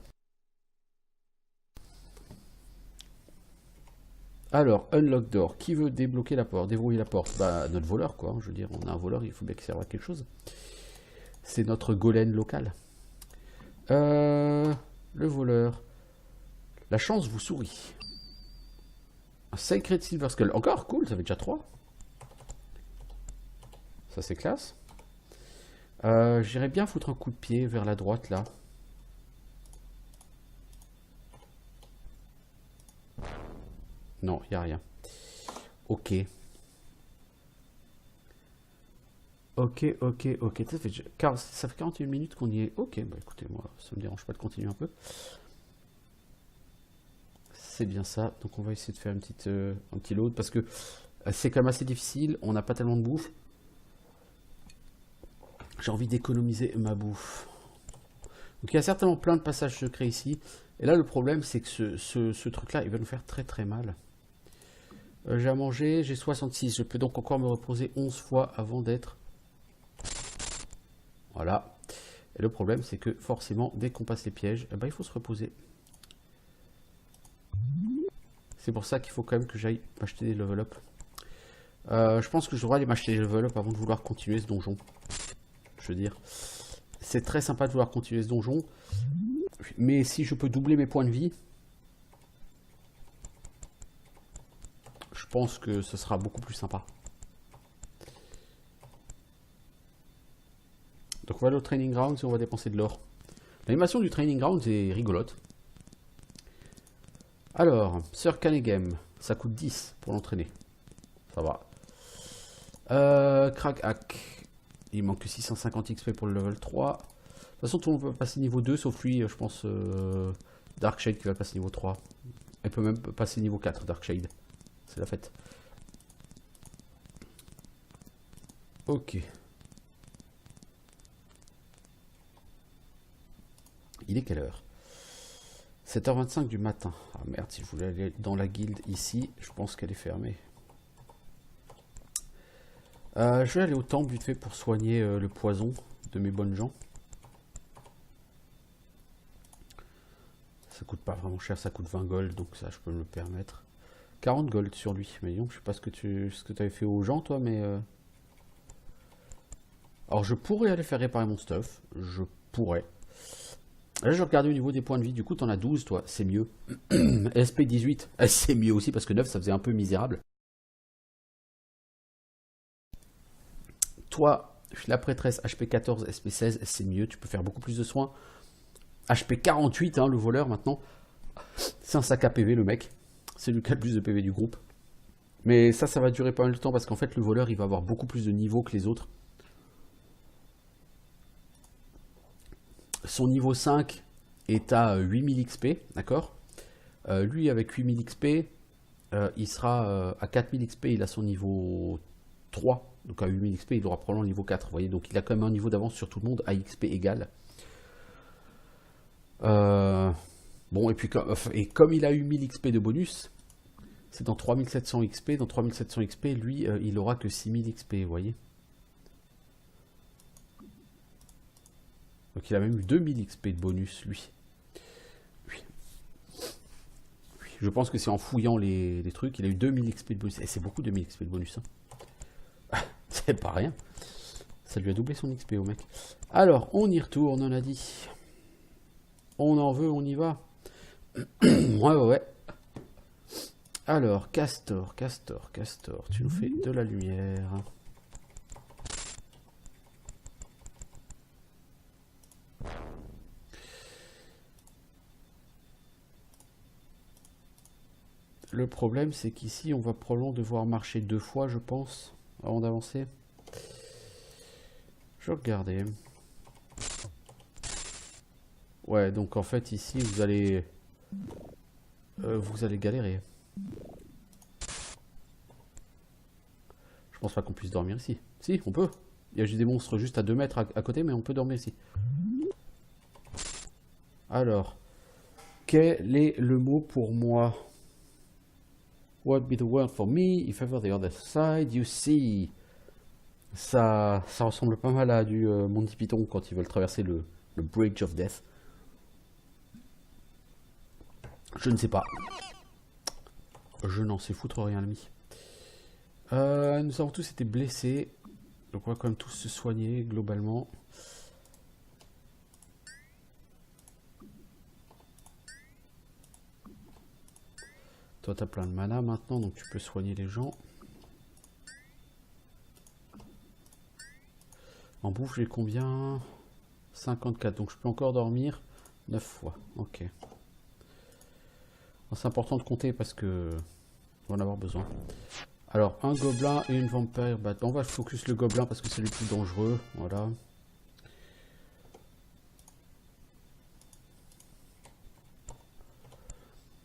A: Alors, unlock door. Qui veut débloquer la porte, déverrouiller la porte? Bah, notre voleur, quoi. Je veux dire, on a un voleur, il faut bien qu'il serve à quelque chose. C'est notre golem local. Le voleur. La chance vous sourit. Un Sacred Silver Skull. Encore cool, ça fait déjà 3. Ça, c'est classe. J'irais bien foutre un coup de pied vers la droite, là. Non, il n'y a rien. Ok. Ok. Ça fait 41 minutes qu'on y est. Ok, bah écoutez, moi, ça me dérange pas de continuer un peu. C'est bien ça. Donc on va essayer de faire un petit load parce que c'est quand même assez difficile. On n'a pas tellement de bouffe. J'ai envie d'économiser ma bouffe. Donc il y a certainement plein de passages secrets ici. Et là, le problème, c'est que ce truc-là, il va nous faire très très mal. J'ai à manger, j'ai 66. Je peux donc encore me reposer 11 fois avant d'être... Voilà. Et le problème, c'est que forcément, dès qu'on passe les pièges, eh ben, il faut se reposer. C'est pour ça qu'il faut quand même que j'aille m'acheter des level up. Je pense que je devrais aller m'acheter des level up avant de vouloir continuer ce donjon. Je veux dire, c'est très sympa de vouloir continuer ce donjon. Mais si je peux doubler mes points de vie, je pense que ce sera beaucoup plus sympa. Donc on va aller au training ground et on va dépenser de l'or. L'animation du training ground est rigolote. Alors, Sir Caneghem, ça coûte 10 pour l'entraîner. Ça va. Crack Hack. Il manque que 650 XP pour le level 3. De toute façon, tout le monde peut passer niveau 2, sauf lui, je pense, Darkshade qui va passer niveau 3. Elle peut même passer niveau 4, Darkshade. C'est la fête. Ok. Il est quelle heure? 7h25 du matin. Ah merde, si je voulais aller dans la guilde ici, je pense qu'elle est fermée. Je vais aller au temple vite fait pour soigner le poison de mes bonnes gens. Ça coûte pas vraiment cher, ça coûte 20 gold, donc ça je peux me le permettre. 40 gold sur lui, mais non, je sais pas ce que tu avais fait aux gens toi, mais... Alors je pourrais aller faire réparer mon stuff, je pourrais. Là je regardais au niveau des points de vie, du coup t'en as 12 toi, c'est mieux. SP 18, c'est mieux aussi parce que 9 ça faisait un peu misérable. Toi, la prêtresse HP 14, SP 16, c'est mieux, tu peux faire beaucoup plus de soins. HP 48, hein, le voleur maintenant. C'est un sac à PV le mec. C'est lui qui a le plus de PV du groupe. Mais ça va durer pas mal de temps parce qu'en fait le voleur il va avoir beaucoup plus de niveaux que les autres. Son niveau 5 est à 8000 XP, d'accord. Lui avec 8000 XP, il sera à 4000 XP, il a son niveau 3. Donc à 8000 XP, il aura probablement le niveau 4. Vous voyez, donc il a quand même un niveau d'avance sur tout le monde à XP égal. Bon, et puis comme il a eu 1000 XP de bonus, c'est dans 3700 XP. Dans 3700 XP, lui, il aura que 6000 XP, vous voyez. Donc il a même eu 2000 XP de bonus, lui. Oui. Je pense que c'est en fouillant les trucs, il a eu 2000 XP de bonus. Et c'est beaucoup 2000 XP de bonus. Hein. C'est pas rien. Ça lui a doublé son XP au mec. Alors, on y retourne, on a dit. On en veut, on y va. Ouais. Alors, Castor, tu nous fais de la lumière. Le problème, c'est qu'ici, on va probablement devoir marcher 2 fois, je pense, avant d'avancer. Je vais regarder. Ouais, donc en fait, ici, vous allez galérer. Je pense pas qu'on puisse dormir ici. Si, on peut. Il y a juste des monstres juste à 2 mètres à côté, mais on peut dormir ici. Alors, quel est le mot pour moi? What be the word for me if ever the other side you see? Ça ressemble pas mal à du Monty Python quand ils veulent traverser le Bridge of Death. Je ne sais pas. Je n'en sais foutre rien, l'ami. Nous avons tous été blessés. Donc on va quand même tous se soigner globalement. Toi, tu as plein de mana maintenant, donc tu peux soigner les gens. En bouffe, j'ai combien? 54, donc je peux encore dormir 9 fois. Ok. C'est important de compter parce que on va en avoir besoin. Alors, un gobelin et une vampire. Bah, on va focus le gobelin parce que c'est le plus dangereux. Voilà.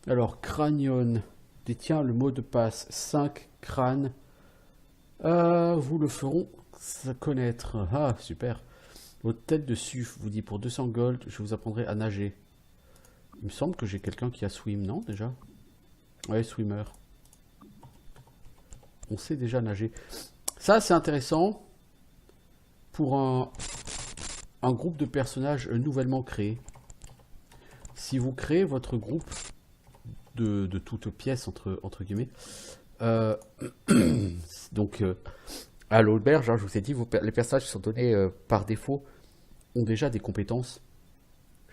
A: Alors, Cranion détient le mot de passe 5 crânes. Vous le feront connaître. Ah, super. Votre tête de suf vous dit pour 200 gold, je vous apprendrai à nager. Il me semble que j'ai quelqu'un qui a swim, non, déjà? Ouais, swimmer. On sait déjà nager. Ça, c'est intéressant pour un groupe de personnages nouvellement créés. Si vous créez votre groupe de toutes pièces, entre guillemets, donc à l'auberge, hein, je vous ai dit, les personnages qui sont donnés par défaut ont déjà des compétences.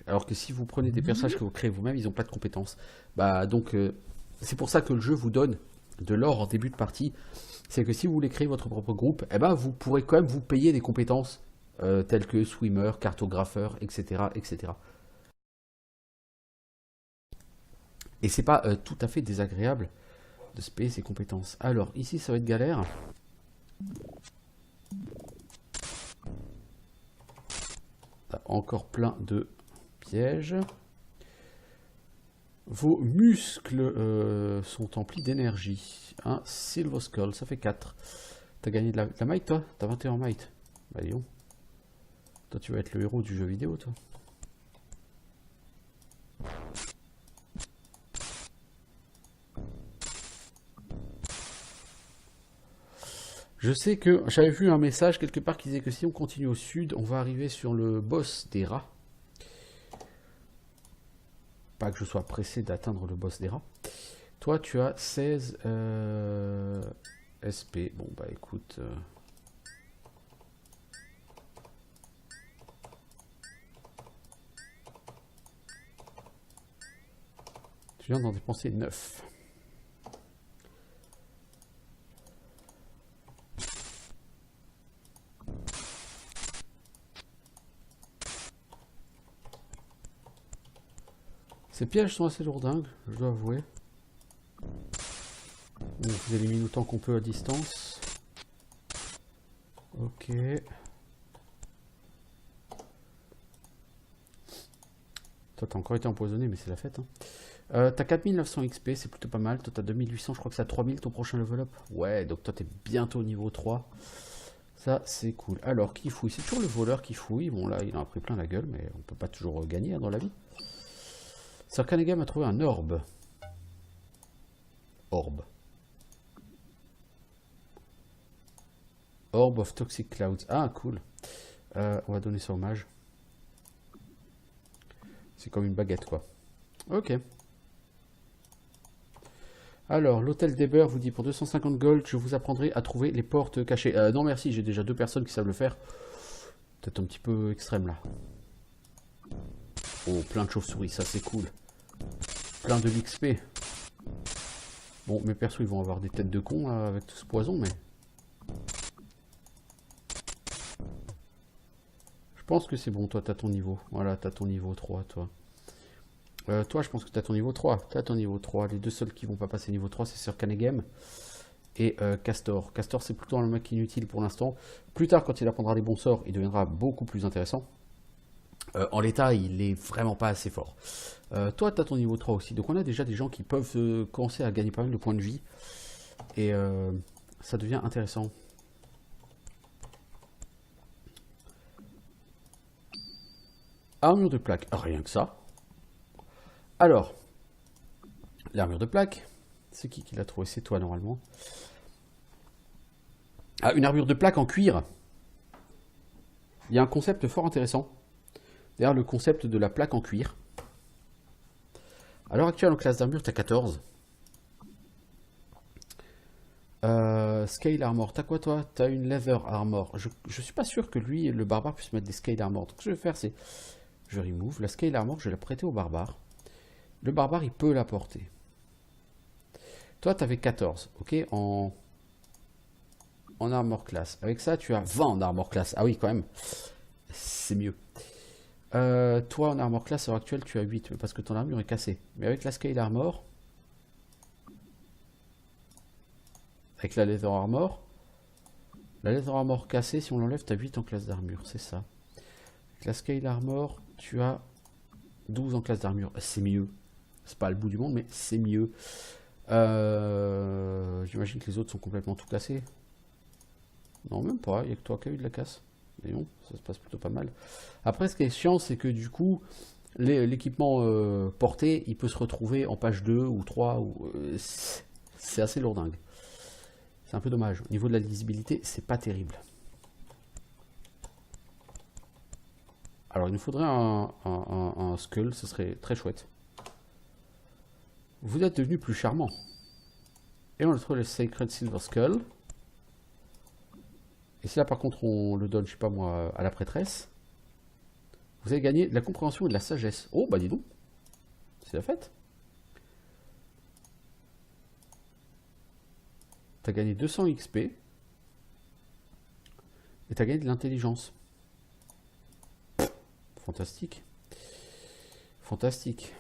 A: Alors que si vous prenez des personnages que vous créez vous-même, ils n'ont pas de compétences. Bah donc c'est pour ça que le jeu vous donne de l'or en début de partie. C'est que si vous voulez créer votre propre groupe, eh ben vous pourrez quand même vous payer des compétences telles que swimmer, cartographeur, etc., etc. Et c'est pas tout à fait désagréable de se payer ses compétences. Alors ici ça va être galère. Encore plein de pièges. Vos muscles sont emplis d'énergie. Un Silver Skull, ça fait 4. T'as gagné de la might, toi? T'as 21 might. Bah, dis donc. Toi, tu vas être le héros du jeu vidéo, toi. Je sais que j'avais vu un message quelque part qui disait que si on continue au sud, on va arriver sur le boss des rats. Pas que je sois pressé d'atteindre le boss des rats. Toi, tu as 16 SP. Bon, bah écoute... tu viens d'en dépenser 9. Ces pièges sont assez lourdingues, je dois avouer. On les élimine autant qu'on peut à distance. Ok. Toi, t'as encore été empoisonné, mais c'est la fête. Hein. T'as 4900 XP, c'est plutôt pas mal. Toi, t'as 2800, je crois que c'est à 3000 ton prochain level up. Ouais, donc toi, t'es bientôt au niveau 3. Ça, c'est cool. Alors, qui fouille? C'est toujours le voleur qui fouille. Bon, là, il en a pris plein la gueule, mais on peut pas toujours gagner hein, dans la vie. Sir Kanegam a trouvé un orbe. Orbe. Orb of Toxic Clouds. Ah, cool. On va donner ça au mage. C'est comme une baguette, quoi. Ok. Alors, l'hôtel des beurs vous dit pour 250 gold, je vous apprendrai à trouver les portes cachées. Non, merci, j'ai déjà 2 personnes qui savent le faire. Peut-être un petit peu extrême, là. Oh, plein de chauves-souris, ça c'est cool. Plein de l'XP. Bon, mes persos, ils vont avoir des têtes de cons là, avec tout ce poison, mais... je pense que c'est bon, toi, t'as ton niveau. Voilà, t'as ton niveau 3, toi. Toi, je pense que tu as ton niveau 3. Tu as ton niveau 3. Les deux seuls qui vont pas passer niveau 3, c'est Sir Caneghem et Castor. Castor, c'est plutôt un mec inutile pour l'instant. Plus tard, quand il apprendra les bons sorts, il deviendra beaucoup plus intéressant. En l'état, il est vraiment pas assez fort. Toi, tu as ton niveau 3 aussi. Donc, on a déjà des gens qui peuvent commencer à gagner pas mal de points de vie. Et ça devient intéressant. Armure de plaque, rien que ça. Alors, l'armure de plaque, c'est qui l'a trouvé? C'est toi normalement. Ah, une armure de plaque en cuir. Il y a un concept fort intéressant. D'ailleurs, le concept de la plaque en cuir. À l'heure actuelle, en classe d'armure, tu as 14. Scale armor, t'as quoi toi? T'as une leather armor. Je suis pas sûr que lui, le barbare, puisse mettre des scale armor. Donc ce que je vais faire, c'est je remove. La scale armor, je vais la prêter au barbare. Le barbare, il peut la porter. Toi, t'avais 14, ok, en armor class. Avec ça, tu as 20 en armor class. Ah oui, quand même. C'est mieux. Toi, en armor class, à l'heure actuelle, tu as 8, parce que ton armure est cassée. Mais avec la scale armor, avec la leather armor cassée, si on l'enlève, tu as 8 en classe d'armure, c'est ça. Avec la scale armor, tu as 12 en classe d'armure. C'est mieux. C'est pas le bout du monde, mais c'est mieux. J'imagine que les autres sont complètement tout cassés. Non, même pas. Il n'y a que toi qui as eu de la casse. Mais non, ça se passe plutôt pas mal. Après, ce qui est chiant, c'est que du coup, l'équipement porté, il peut se retrouver en page 2 ou 3. C'est assez lourdingue. C'est un peu dommage. Au niveau de la lisibilité, c'est pas terrible. Alors, il nous faudrait un skull, ce serait très chouette. Vous êtes devenu plus charmant. Et on a trouvé le Sacred Silver Skull. Et si là, par contre, on le donne, je sais pas moi, à la prêtresse, vous avez gagné de la compréhension et de la sagesse. Oh, bah dis donc. C'est la fête. T'as gagné 200 XP. Et t'as gagné de l'intelligence. Fantastique. Fantastique.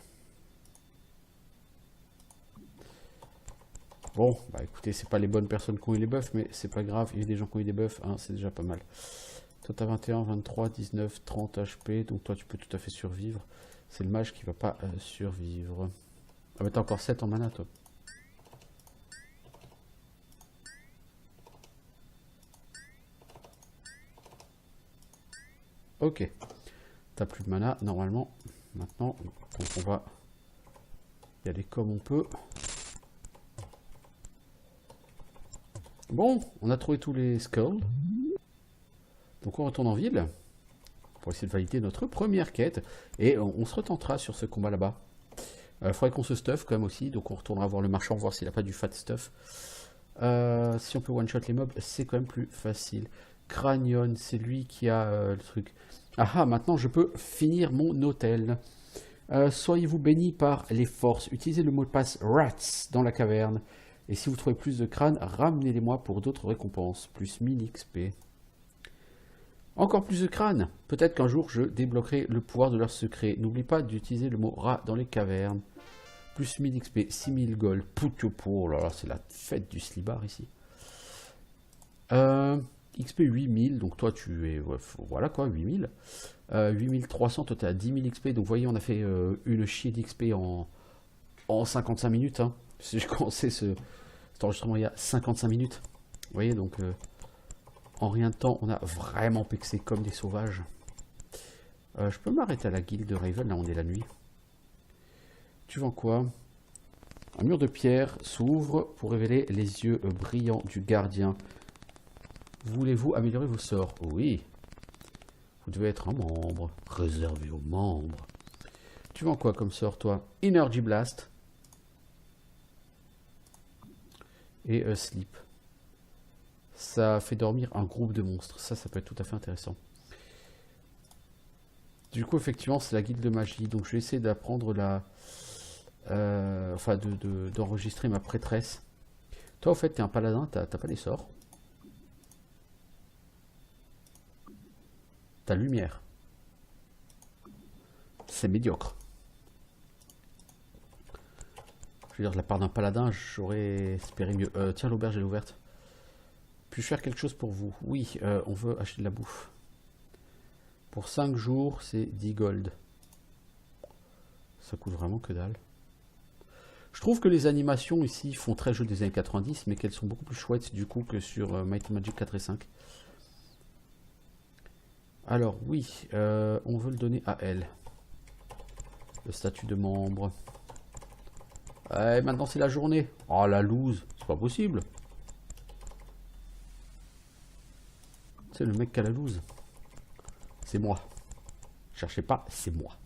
A: Bon, bah écoutez, c'est pas les bonnes personnes qui ont eu les buffs, mais c'est pas grave, il y a des gens qui ont eu des buffs, hein, c'est déjà pas mal. Toi t'as 21, 23, 19, 30 HP, donc toi tu peux tout à fait survivre. C'est le mage qui va pas survivre. Ah mais t'as encore 7 en mana toi. Ok. T'as plus de mana, normalement. Maintenant, donc on va y aller comme on peut. Bon, on a trouvé tous les skulls. Donc on retourne en ville pour essayer de valider notre première quête. Et on se retentera sur ce combat là-bas. Il faudrait qu'on se stuff quand même aussi. Donc on retournera voir le marchand, voir s'il n'a pas du fat stuff. Si on peut one-shot les mobs, c'est quand même plus facile. Cranion, c'est lui qui a le truc. Ah ah, maintenant je peux finir mon hôtel. Soyez-vous bénis par les forces. Utilisez le mot de passe RATS dans la caverne. Et si vous trouvez plus de crânes, ramenez-les-moi pour d'autres récompenses. Plus 1000 XP. Encore plus de crânes. Peut-être qu'un jour je débloquerai le pouvoir de leur secret. N'oublie pas d'utiliser le mot rat dans les cavernes. Plus 1000 XP, 6000 gold. Poutiopo, là là, c'est la fête du slibar ici. XP 8000, donc toi tu es. Ouais, voilà quoi, 8000. 8300, toi t'es à 10 000 XP. Donc vous voyez, on a fait une chier d'XP en 55 minutes. Hein. J'ai commencé cet enregistrement il y a 55 minutes. Vous voyez, donc en rien de temps, on a vraiment pexé comme des sauvages. Je peux m'arrêter à la guilde de Raven, là on est la nuit. Tu vends quoi? Un mur de pierre s'ouvre pour révéler les yeux brillants du gardien. Voulez-vous améliorer vos sorts? Oui. Vous devez être un membre, réservé aux membres. Tu vends quoi comme sort, toi? Energy Blast. Et Sleep. Ça fait dormir un groupe de monstres. Ça peut être tout à fait intéressant. Du coup, effectivement, c'est la guilde de magie. Donc, je vais essayer d'apprendre la... enfin, d'enregistrer ma prêtresse. Toi, au fait, t'es un paladin, t'as pas les sorts. T'as lumière. C'est médiocre. Je veux dire, de la part d'un paladin, j'aurais espéré mieux. Tiens, l'auberge elle est ouverte. Puis-je faire quelque chose pour vous? Oui, on veut acheter de la bouffe. Pour 5 jours, c'est 10 gold. Ça coûte vraiment que dalle. Je trouve que les animations ici font très jeu des années 90, mais qu'elles sont beaucoup plus chouettes du coup que sur Might and Magic 4 et 5. Alors oui, on veut le donner à elle. Le statut de membre. Maintenant c'est la journée. Oh la loose, c'est pas possible. C'est le mec qui a la loose. C'est moi. Cherchez pas, c'est moi.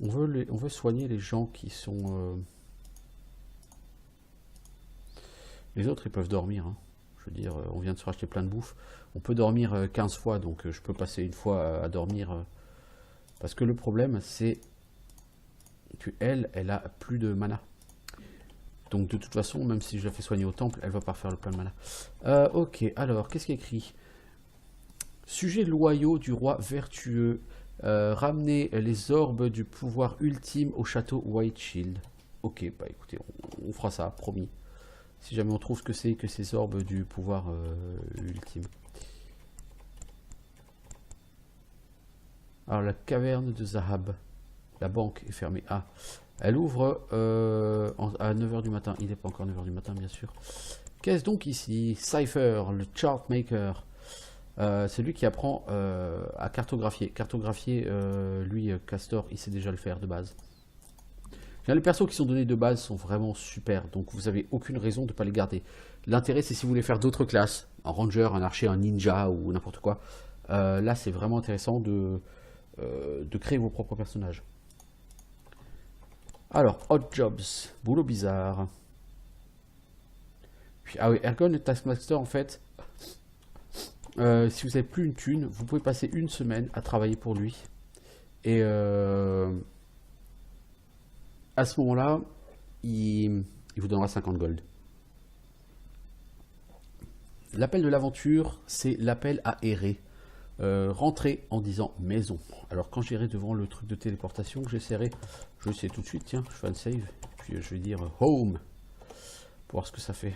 A: On veut soigner les gens qui sont... Les autres, ils peuvent dormir. Hein. Je veux dire, on vient de se racheter plein de bouffe. On peut dormir 15 fois, donc je peux passer une fois à dormir. Parce que le problème, c'est que elle a plus de mana. Donc de toute façon, même si je la fais soigner au temple, elle va pas refaire le plein de mana. Ok, alors, qu'est-ce qu'il y a écrit? Sujets loyaux du roi vertueux. Ramener les orbes du pouvoir ultime au château Whiteshield. Ok, bah écoutez, on fera ça, promis. Si jamais on trouve que c'est que ces orbes du pouvoir ultime. Alors la caverne de Zahab. La banque est fermée. Ah, elle ouvre à 9 h du matin. Il n'est pas encore 9 h du matin, bien sûr. Qu'est-ce donc ici? Cypher, le chartmaker. C'est lui qui apprend à cartographier. Cartographier, lui, Castor, il sait déjà le faire de base. Les persos qui sont donnés de base sont vraiment super, donc vous n'avez aucune raison de ne pas les garder. L'intérêt, c'est si vous voulez faire d'autres classes, un ranger, un archer, un ninja ou n'importe quoi. Là, c'est vraiment intéressant de créer vos propres personnages. Alors, Hot Jobs, boulot bizarre. Puis, ah oui, Ergon, le Taskmaster, en fait, si vous n'avez plus une thune, vous pouvez passer une semaine à travailler pour lui. Et à ce moment-là, il vous donnera 50 gold. L'appel de l'aventure, c'est l'appel à errer. Rentrer en disant maison. Alors quand j'irai devant le truc de téléportation, j'essaierai, je vais essayer tout de suite, tiens, je fais un save, puis je vais dire home, pour voir ce que ça fait.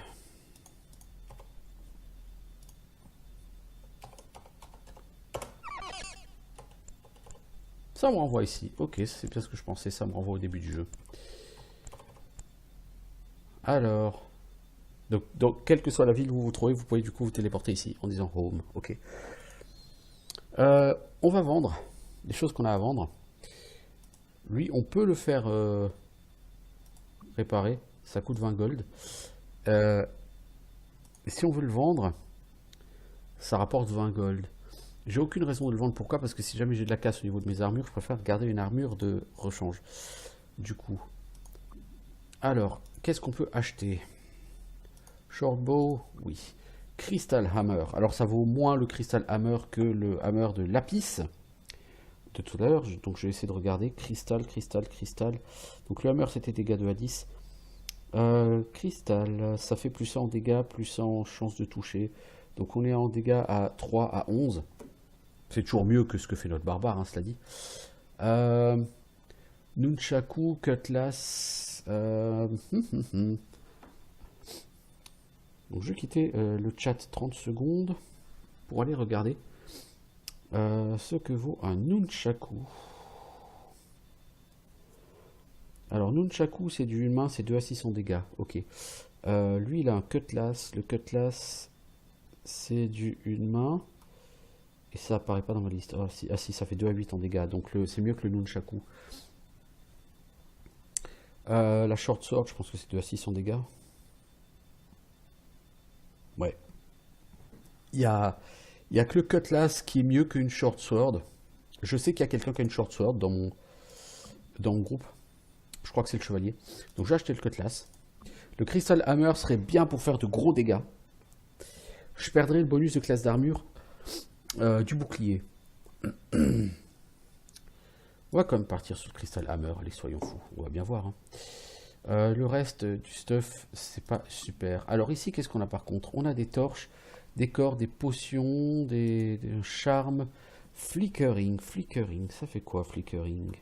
A: Ça me renvoie ici. Ok, c'est bien ce que je pensais, ça me renvoie au début du jeu. Alors, donc quelle que soit la ville où vous vous trouvez, vous pouvez du coup vous téléporter ici en disant home. Ok. On va vendre les choses qu'on a à vendre. Lui, on peut le faire réparer. Ça coûte 20 gold. Si on veut le vendre, ça rapporte 20 gold. J'ai aucune raison de le vendre. Pourquoi? Parce que si jamais j'ai de la casse au niveau de mes armures, je préfère garder une armure de rechange. Du coup. Alors, qu'est-ce qu'on peut acheter? Shortbow, oui. Crystal Hammer. Alors, ça vaut moins le Crystal Hammer que le Hammer de Lapis de tout à l'heure. Donc, je vais essayer de regarder. Cristal. Donc, le Hammer, c'était dégâts 2 à 10. Cristal, ça fait plus 100 en dégâts, plus 100 en chance de toucher. Donc, on est en dégâts à 3 à 11. C'est toujours mieux que ce que fait notre barbare, hein, cela dit. Nunchaku, Cutlass. Donc je vais quitter le chat 30 secondes pour aller regarder ce que vaut un Nunchaku. Alors Nunchaku, c'est du humain, c'est 2 à 6 en dégâts. Ok. Lui, il a un Cutlass. Le Cutlass, c'est du humain. Et ça apparaît pas dans ma liste. Oh, si, ah si, ça fait 2 à 8 en dégâts. Donc c'est mieux que le Nunchaku. La Short Sword, je pense que c'est 2 à 6 en dégâts. Ouais. Il y a que le Cutlass qui est mieux qu'une Short Sword. Je sais qu'il y a quelqu'un qui a une Short Sword dans mon groupe. Je crois que c'est le chevalier. Donc j'ai acheté le Cutlass. Le Crystal Hammer serait bien pour faire de gros dégâts. Je perdrai le bonus de classe d'armure du bouclier. On va quand même partir sur le Crystal Hammer. Allez, soyons fous. On va bien voir. Hein. Le reste du stuff, c'est pas super. Alors ici, qu'est-ce qu'on a par contre? On a des torches, des corps, des potions, des charmes. Flickering, ça fait quoi flickering?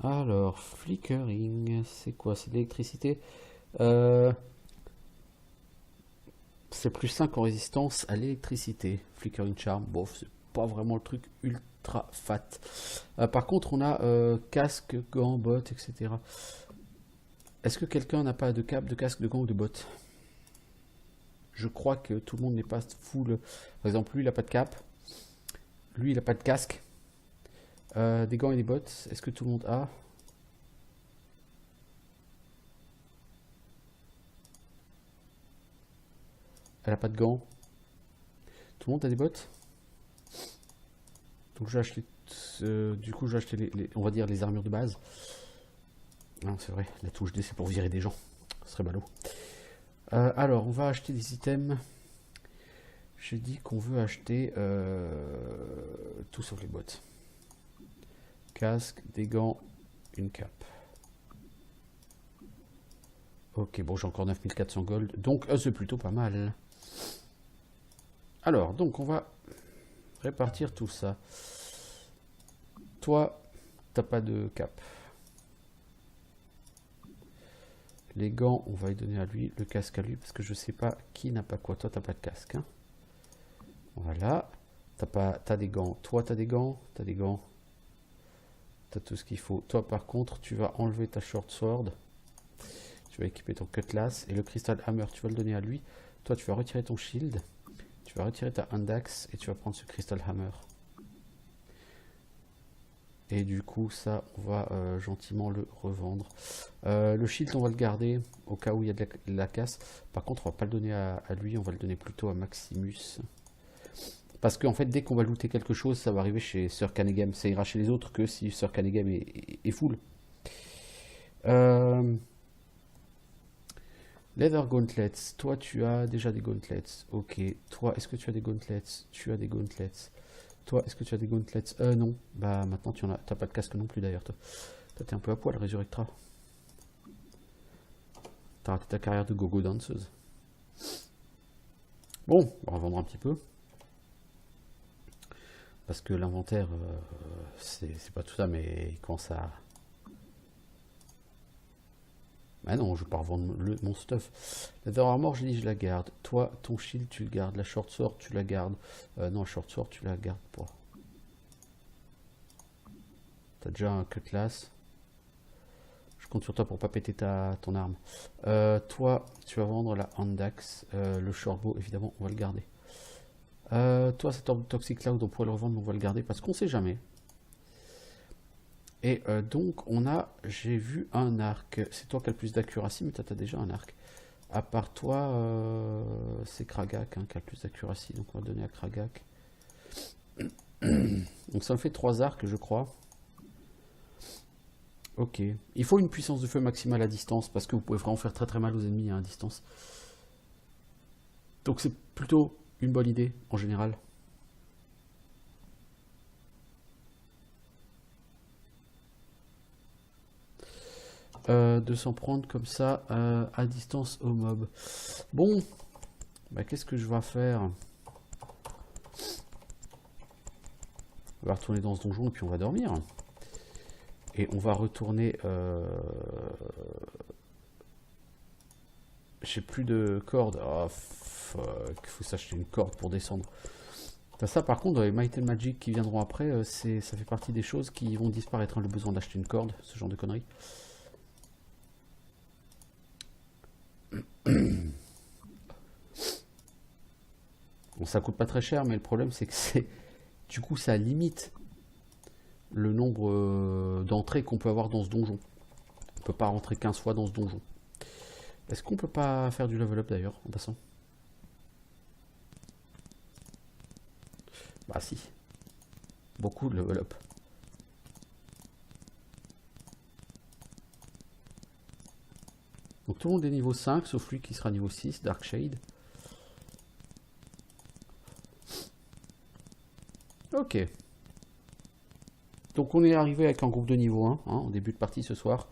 A: Alors, flickering, c'est quoi? C'est de l'électricité. Euh, c'est plus 5 en résistance à l'électricité. Flickering charm, bof, c'est pas vraiment le truc ultra fat. Par contre, on a casque, gants, bottes, etc. Est-ce que quelqu'un n'a pas de cap, de casque, de gants ou de bottes? Je crois que tout le monde n'est pas full. Par exemple, lui, il n'a pas de cap. Lui, il n'a pas de casque. Des gants et des bottes. Est-ce que tout le monde a? Elle n'a pas de gants. Tout le monde a des bottes? Donc j'ai acheté. Du coup, j'ai acheté on va dire les armures de base. Non, c'est vrai, la touche D c'est pour virer des gens. Ce serait ballot. Alors, on va acheter des items. J'ai dit qu'on veut acheter tout sauf les bottes. Casque, des gants, une cape. Ok, bon, j'ai encore 9400 gold. Donc, c'est plutôt pas mal. Alors, donc, on va répartir tout ça. Toi, t'as pas de cap. Les gants, on va y donner à lui. Le casque à lui, parce que je sais pas qui n'a pas quoi. Toi, t'as pas de casque. Hein. Voilà. T'as des gants. Toi, t'as des gants. T'as des gants. T'as tout ce qu'il faut. Toi, par contre, tu vas enlever ta short sword. Tu vas équiper ton cutlass. Et le crystal hammer, tu vas le donner à lui. Toi, tu vas retirer ton shield. Tu vas retirer ta hand axe. Et tu vas prendre ce crystal hammer. Et du coup, ça, on va gentiment le revendre. Le shield, on va le garder au cas où il y a de la casse. Par contre, on va pas le donner à lui, on va le donner plutôt à Maximus. Parce qu'en fait, dès qu'on va looter quelque chose, ça va arriver chez Sir Canegam. Ça ira chez les autres que si Sir Canegam est full. Leather gauntlets. Toi, tu as déjà des gauntlets. Ok. Toi, est-ce que tu as des gauntlets? Tu as des gauntlets. Toi, est-ce que tu as des gauntlets? Non. Bah, maintenant, tu en as. T'as pas de casque non plus, d'ailleurs, toi. Toi, t'es un peu à poil, Resurrectra. T'as raté ta carrière de gogo danseuse. Bon, on va vendre un petit peu. Parce que l'inventaire, c'est pas tout ça, mais il commence à... Ah non, je vais pas revendre mon stuff. Leather armor, j'ai dit je la garde. Toi, ton shield, tu le gardes. La short sword, tu la gardes. Non, la short sword, tu la gardes pas. T'as déjà un cutlass. Je compte sur toi pour pas péter ton arme. Toi, tu vas vendre la hand axe. Le shortbow, évidemment, on va le garder. Toi, cet orbe Toxic Cloud, on pourrait le revendre, mais on va le garder parce qu'on sait jamais. Et donc, j'ai vu un arc. C'est toi qui as le plus d'accuracy, mais toi, tu as déjà un arc. À part toi, c'est Kragak hein, qui a le plus d'accuracy, donc on va le donner à Kragak. Donc ça me fait 3 arcs, je crois. Ok. Il faut une puissance de feu maximale à distance, parce que vous pouvez vraiment faire très très mal aux ennemis à distance. Donc c'est plutôt une bonne idée, en général. De s'en prendre comme ça à distance au mob. Bon, bah, qu'est-ce que je vais faire? On va retourner dans ce donjon et puis on va dormir. Et on va retourner... J'ai plus de corde. Oh fuck, il faut s'acheter une corde pour descendre. Ça par contre, dans les Might and Magic qui viendront après, ça fait partie des choses qui vont disparaître. Hein, le besoin d'acheter une corde, ce genre de conneries. Bon, ça coûte pas très cher, mais le problème c'est que du coup ça limite le nombre d'entrées qu'on peut avoir dans ce donjon. On peut pas rentrer 15 fois dans ce donjon. Est-ce qu'on peut pas faire du level up d'ailleurs en passant? Bah si. Beaucoup de level up. Donc tout le monde est niveau 5, sauf lui qui sera niveau 6, Darkshade. Ok. Donc on est arrivé avec un groupe de niveau 1, hein, en début de partie ce soir.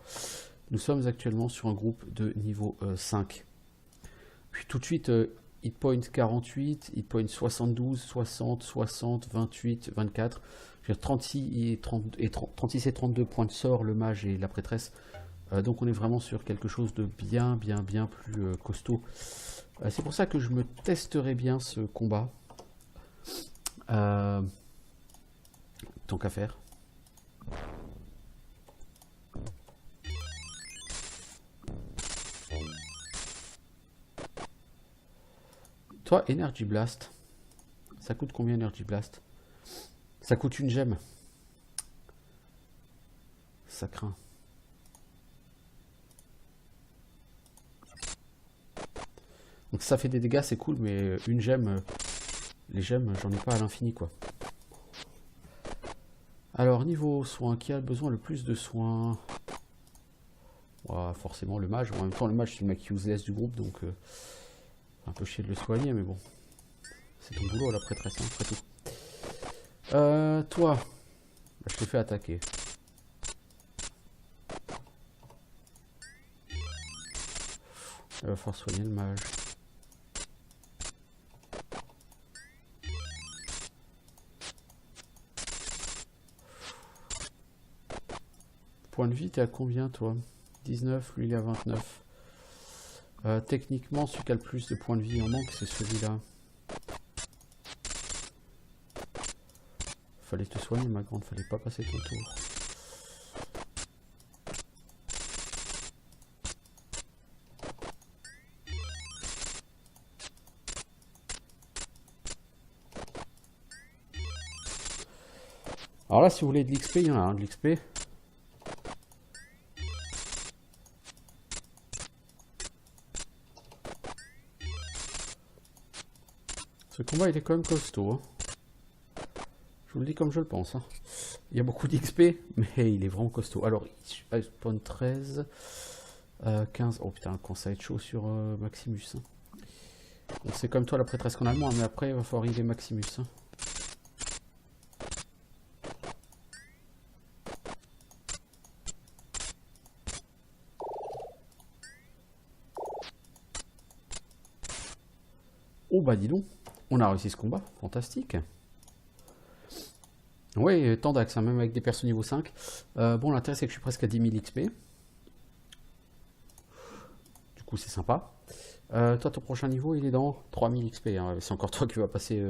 A: Nous sommes actuellement sur un groupe de niveau 5. Puis tout de suite, hit point 48, hit point 72, 60, 60, 28, 24. J'ai 36 et 32 points de sort, le mage et la prêtresse. Donc on est vraiment sur quelque chose de bien plus costaud. C'est pour ça que je me testerai bien ce combat. Tant qu'à faire. Toi, Energy Blast. Ça coûte combien Energy Blast? Ça coûte une gemme. Ça craint. Donc ça fait des dégâts, c'est cool, mais une gemme, les gemmes, j'en ai pas à l'infini, quoi. Alors, niveau soins, qui a besoin le plus de soins? Forcément le mage. En même temps, le mage, c'est le mec useless du groupe, donc un peu chier de le soigner, mais bon. C'est ton boulot, la prêtresse, hein, après tout. Toi, je t'ai fait attaquer. Il va falloir soigner le mage. Point de vie, t'es à combien, toi? 19, lui il est à 29. Techniquement, celui qui a le plus de points de vie en manque, c'est celui-là. Fallait te soigner, ma grande, fallait pas passer ton tour. Alors là, si vous voulez de l'XP, il y en a un de l'XP. Ce combat, il est quand même costaud. Hein. Je vous le dis comme je le pense. Hein. Il y a beaucoup d'XP, mais il est vraiment costaud. Alors, je spawn 13, 15. Oh putain, quand ça va être chaud sur Maximus. Hein. C'est comme toi la prêtresse qu'on a le moins, mais après, il va falloir healer Maximus. Hein. Oh bah dis donc, on a réussi ce combat, fantastique. Oui, Tandax, hein, même avec des persos niveau 5. Bon, l'intérêt c'est que je suis presque à 10 000 XP. Du coup, c'est sympa. Toi, ton prochain niveau, il est dans 3000 XP. Hein. C'est encore toi qui vas passer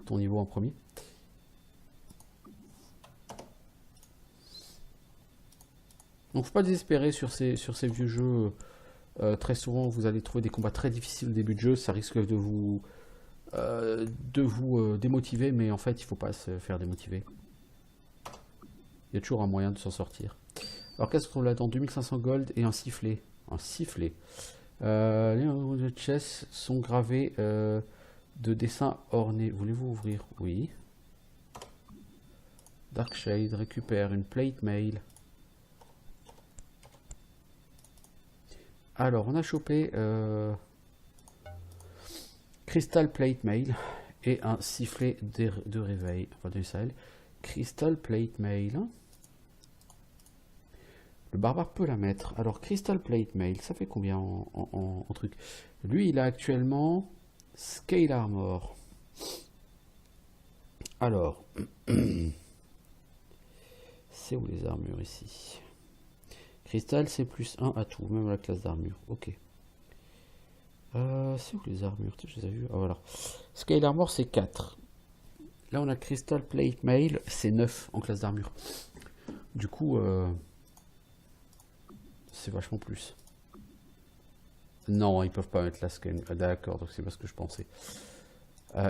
A: ton niveau en premier. Donc, faut pas désespérer sur ces vieux jeux. Très souvent, vous allez trouver des combats très difficiles au début de jeu. Ça risque de vous démotiver, mais en fait, il faut pas se faire démotiver. Il y a toujours un moyen de s'en sortir. Alors, qu'est-ce qu'on a dans 2500 gold et un sifflet? Un sifflet. Les numéros de chess sont gravés de dessins ornés. Voulez-vous ouvrir? Oui. Darkshade récupère une plate mail. Alors, on a chopé Crystal Plate Mail et un sifflet de réveil. Enfin, de Sahel. Crystal Plate Mail. Le barbare peut la mettre. Alors, Crystal Plate Mail, ça fait combien en truc? Lui, il a actuellement Scale Armor. Alors, c'est où les armures ici? Cristal, c'est plus 1 à tout, même à la classe d'armure. Ok. C'est où les armures? Je les ai vues. Ah, voilà. Scale Armor, c'est 4. Là, on a Crystal Plate Mail, c'est 9 en classe d'armure. Du coup, c'est vachement plus. Non, ils peuvent pas mettre la scale. Ah, d'accord, donc c'est pas ce que je pensais.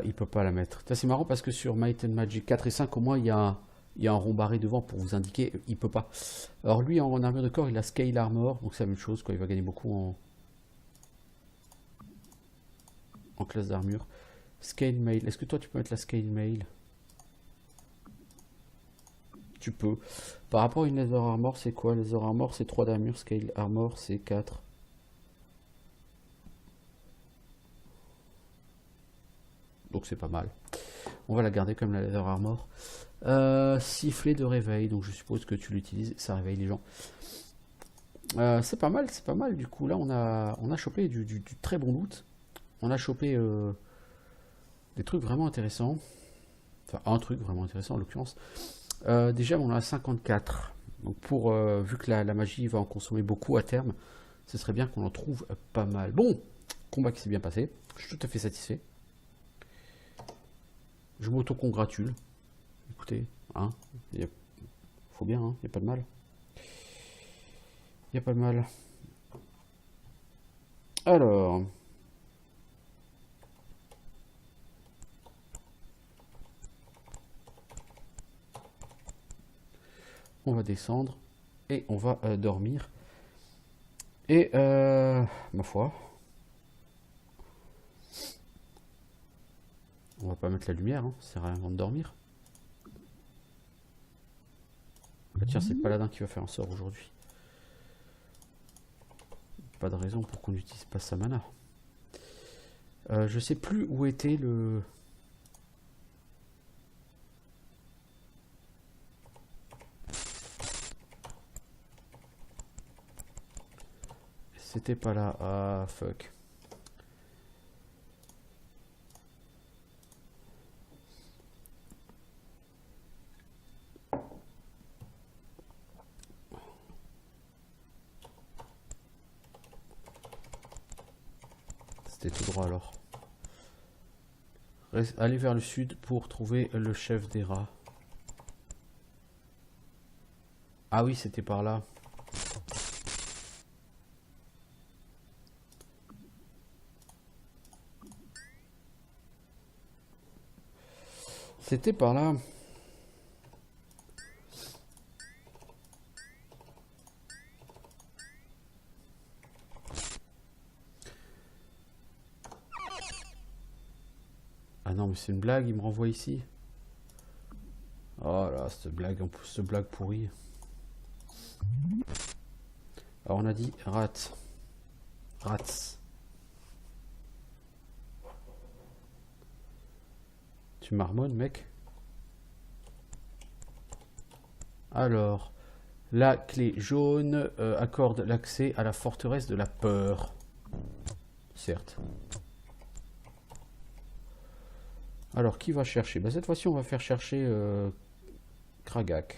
A: Ils peuvent pas la mettre. C'est marrant parce que sur Might and Magic 4 et 5, au moins, il y a un rond barré devant pour vous indiquer. Il peut pas. Alors lui, en armure de corps, il a Scale Armor, donc c'est la même chose, quoi. Il va gagner beaucoup en classe d'armure. Scale Mail. Est-ce que toi, tu peux mettre la Scale Mail? Tu peux. Par rapport à une Leather Armor, c'est quoi? Leather Armor, c'est 3 d'armure. Scale Armor, c'est 4. Donc c'est pas mal. On va la garder comme la Leather Armor. Sifflet de réveil, donc je suppose que tu l'utilises, ça réveille les gens. C'est pas mal du coup. Là, on a chopé du très bon loot. on a chopé des trucs vraiment intéressants. Enfin, un truc vraiment intéressant en l'occurrence. Déjà, on a 54. Donc, vu que la magie va en consommer beaucoup à terme, ce serait bien qu'on en trouve pas mal. Bon, combat qui s'est bien passé. Je suis tout à fait satisfait. Je m'auto-congratule. Écoutez, hein, faut bien, hein, il n'y a pas de mal. Il n'y a pas de mal. Alors. On va descendre et on va dormir. Et, ma foi, on va pas mettre la lumière, hein, c'est rien de dormir. Bah tiens, c'est le paladin qui va faire un sort aujourd'hui. Pas de raison pour qu'on n'utilise pas sa mana. Je sais plus où était le... C'était pas là. Ah, fuck. C'était tout droit alors. Allez vers le sud pour trouver le chef des rats. Ah oui, c'était par là. C'était par là. Ah non, mais c'est une blague, il me renvoie ici. Oh là, cette blague, en plus, cette blague pourrie. Alors on a dit rat. Rats. Tu marmonnes, mec. Alors, la clé jaune accorde l'accès à la forteresse de la peur. Certes. Alors, qui va chercher? Bah, cette fois-ci, on va faire chercher Kragak.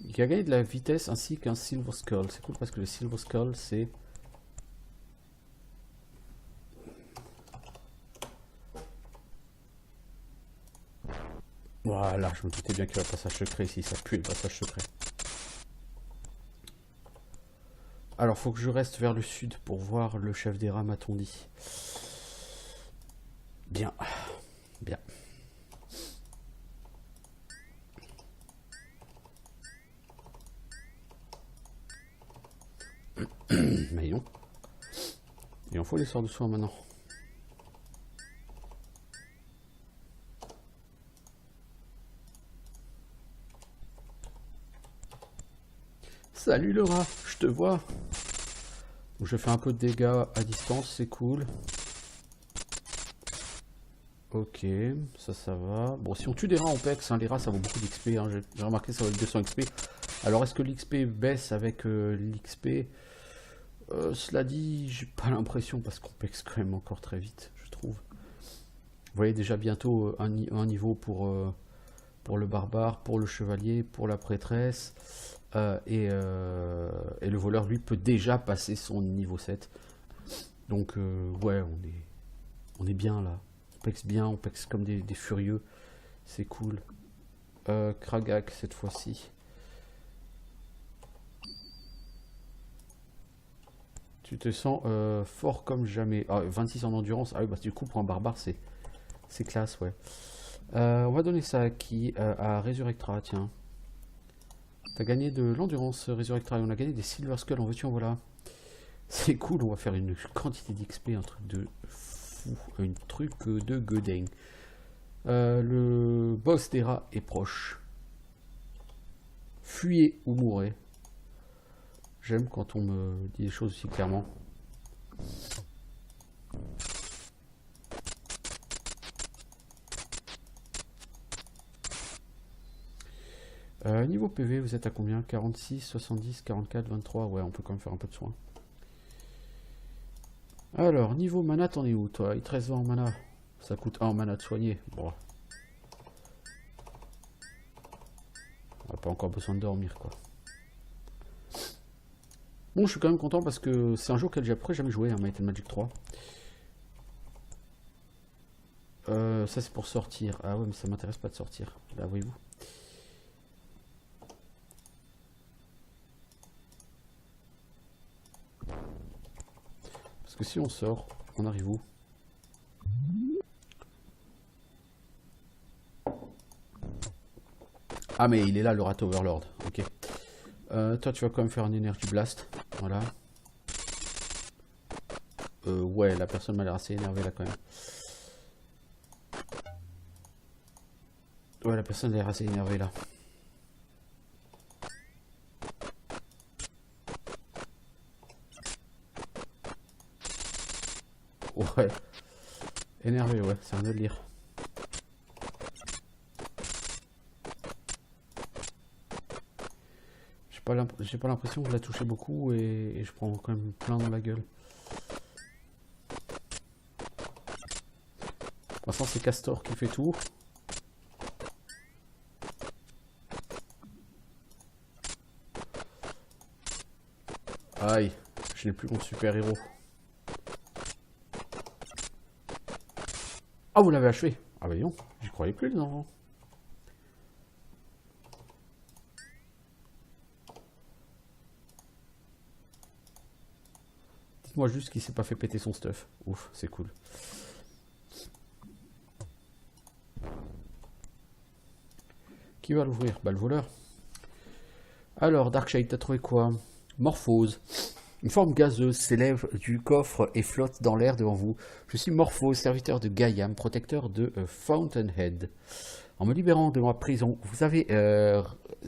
A: Il a gagné de la vitesse ainsi qu'un Silver Skull. C'est cool parce que le Silver Skull, c'est... Voilà, je me doutais bien qu'il y avait un passage secret ici. Ça pue le passage secret. Alors, faut que je reste vers le sud pour voir le chef des rats, m'a-t-on dit. Bien. Bien. Mais non. Et on faut les sorts de soin maintenant. Salut le rat, je te vois. Donc je fais un peu de dégâts à distance, c'est cool. Ok, ça va. Bon, si on tue des rats en pex, hein, les rats ça vaut beaucoup d'XP. Hein, j'ai remarqué ça vaut 200 XP. Alors est-ce que l'XP baisse avec l'XP? Cela dit, j'ai pas l'impression parce qu'on pex quand même encore très vite, je trouve. Vous voyez déjà bientôt un niveau pour le barbare, pour le chevalier, pour la prêtresse. Et le voleur, lui, peut déjà passer son niveau 7. Donc, ouais, on est bien là. On pexe bien, on pexe comme des furieux. C'est cool. Kragak, cette fois-ci. Tu te sens fort comme jamais. Ah, 26 en endurance. Ah oui, bah du coup, pour un barbare, c'est classe, ouais. On va donner ça à qui? À Resurrectra, tiens. T'as gagné de l'endurance, Resurrectra, et on a gagné des Silver Skull, en veux-tu, en voilà. C'est cool, on va faire une quantité d'XP, un truc de fou, un truc de goding. Le boss des rats est proche. Fuyez ou mourrez. J'aime quand on me dit les choses aussi clairement. Niveau PV, vous êtes à combien? 46, 70, 44, 23. Ouais, on peut quand même faire un peu de soin. Alors, niveau mana, t'en es où, toi? Il te reste 20 en mana. Ça coûte 1 en mana de soigner. Bon. On n'a pas encore besoin de dormir, quoi. Bon, je suis quand même content parce que c'est un jeu auquel j'ai après jamais joué, hein, Might and Magic 3. Ça c'est pour sortir. Ah ouais, mais ça m'intéresse pas de sortir. Là, voyez-vous. Parce que si on sort, on arrive où? Ah mais il est là le rat overlord. Ok. Toi tu vas quand même faire un energy blast. Voilà. Ouais, la personne m'a l'air assez énervée là quand même. Ouais, la personne a l'air assez énervée là. Ouais. Énervé, ouais, c'est un délire. J'ai pas l'impression que je la touché beaucoup et je prends quand même plein dans la gueule. Pour l'instant c'est Castor qui fait tout. Aïe, je n'ai plus mon super héros. Ah, vous l'avez achevé? Ah bah non, j'y croyais plus non. Dites-moi juste qu'il s'est pas fait péter son stuff. Ouf, c'est cool. Qui va l'ouvrir? Bah le voleur. Alors, Darkshade, t'as trouvé quoi? Morphose. Une forme gazeuse s'élève du coffre et flotte dans l'air devant vous. Je suis Morphose, serviteur de Gaiam, protecteur de Fountainhead. En me libérant de ma prison, vous avez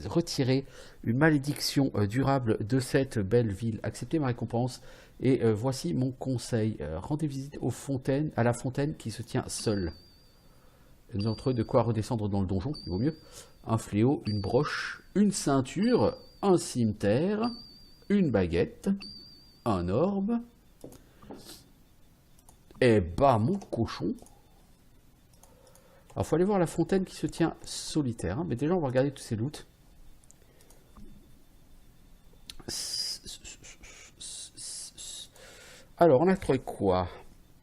A: retiré une malédiction durable de cette belle ville. Acceptez ma récompense et voici mon conseil. Rendez visite à la fontaine qui se tient seule. D'entre eux, de quoi redescendre dans le donjon, il vaut mieux. Un fléau, une broche, une ceinture, un cimetière, une baguette, un orbe. Et bah mon cochon. Alors faut aller voir la fontaine qui se tient solitaire. Hein. Mais déjà on va regarder tous ces loots. Alors on a trouvé quoi?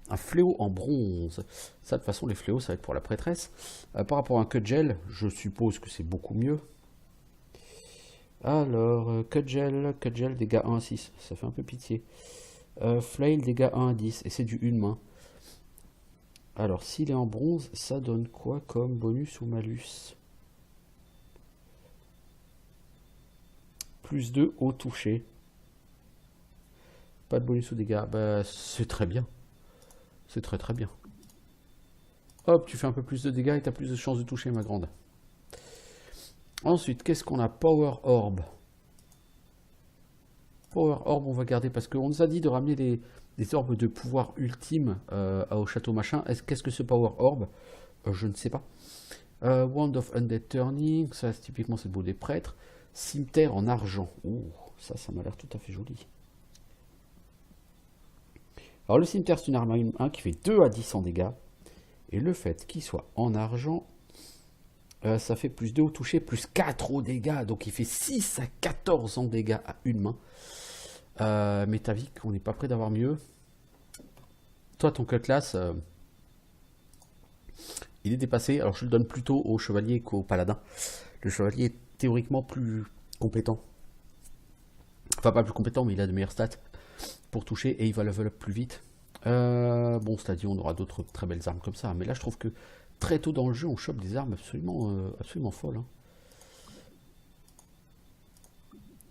A: Un fléau en bronze. Ça de toute façon les fléaux ça va être pour la prêtresse. Par rapport à un Cudgel, je suppose que c'est beaucoup mieux. Alors, Cudgel, dégâts 1 à 6, ça fait un peu pitié. Flail, dégâts 1 à 10, et c'est du une main. Alors, s'il est en bronze, ça donne quoi comme bonus ou malus? Plus 2 au toucher. Pas de bonus ou dégâts. Bah, c'est très bien. C'est très très bien. Hop, tu fais un peu plus de dégâts et tu as plus de chances de toucher, ma grande. Ensuite, qu'est-ce qu'on a? Power Orb. Power Orb, on va garder parce qu'on nous a dit de ramener des orbes de pouvoir ultime au château machin. Qu'est-ce que ce Power Orb? Je ne sais pas. Wand of Undead Turning, ça typiquement c'est le beau des prêtres. Cimetière en argent. Ouh, ça m'a l'air tout à fait joli. Alors le cimetière c'est une arme 1 qui fait 2 à 10 en dégâts. Et le fait qu'il soit en argent, ça fait plus 2 au toucher, plus 4 au dégâts. Donc il fait 6 à 14 en dégâts à une main. Mais t'as vu qu'on n'est pas prêt d'avoir mieux. Toi, ton cutlass, il est dépassé. Alors je le donne plutôt au chevalier qu'au paladin. Le chevalier est théoriquement plus compétent. Enfin, pas plus compétent, mais il a de meilleures stats pour toucher et il va level up plus vite. Bon, c'est-à-dire on aura d'autres très belles armes comme ça. Mais là, je trouve que très tôt dans le jeu, on chope des armes absolument folles. Hein.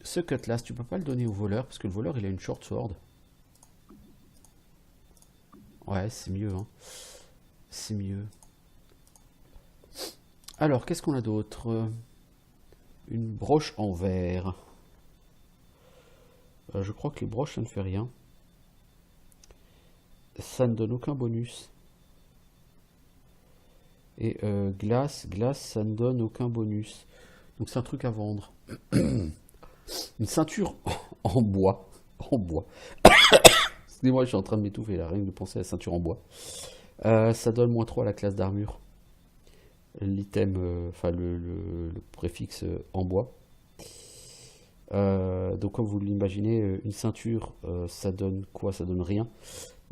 A: Ce cutlass, tu peux pas le donner au voleur parce que le voleur, il a une short sword. Ouais, c'est mieux. Hein. C'est mieux. Alors, qu'est-ce qu'on a d'autre? Une broche en verre. Je crois que les broches, ça ne fait rien. Ça ne donne aucun bonus. Et glace, ça ne donne aucun bonus. Donc c'est un truc à vendre. Une ceinture en bois. En bois. Excusez-moi, je suis en train de m'étouffer là, rien que de penser à la ceinture en bois. Ça donne -3 à la classe d'armure. L'item, enfin le préfixe en bois. Donc comme vous l'imaginez, une ceinture, ça donne quoi? Ça donne rien.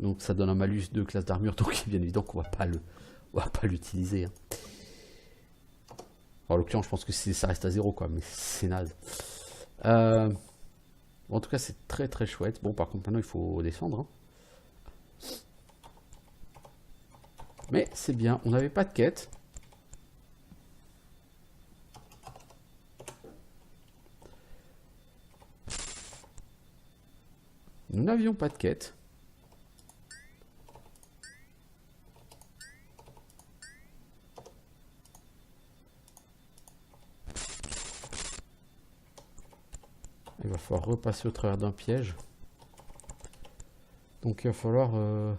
A: Donc ça donne un malus de classe d'armure, donc bien évident qu'on va pas l'utiliser. Hein. En l'occurrence, je pense que ça reste à 0, quoi, mais c'est naze. En tout cas, c'est très très chouette. Bon, par contre, maintenant, il faut descendre. Hein. Mais c'est bien, on n'avait pas de quête. Nous n'avions pas de quête. Il va falloir repasser au travers d'un piège. Donc il va falloir...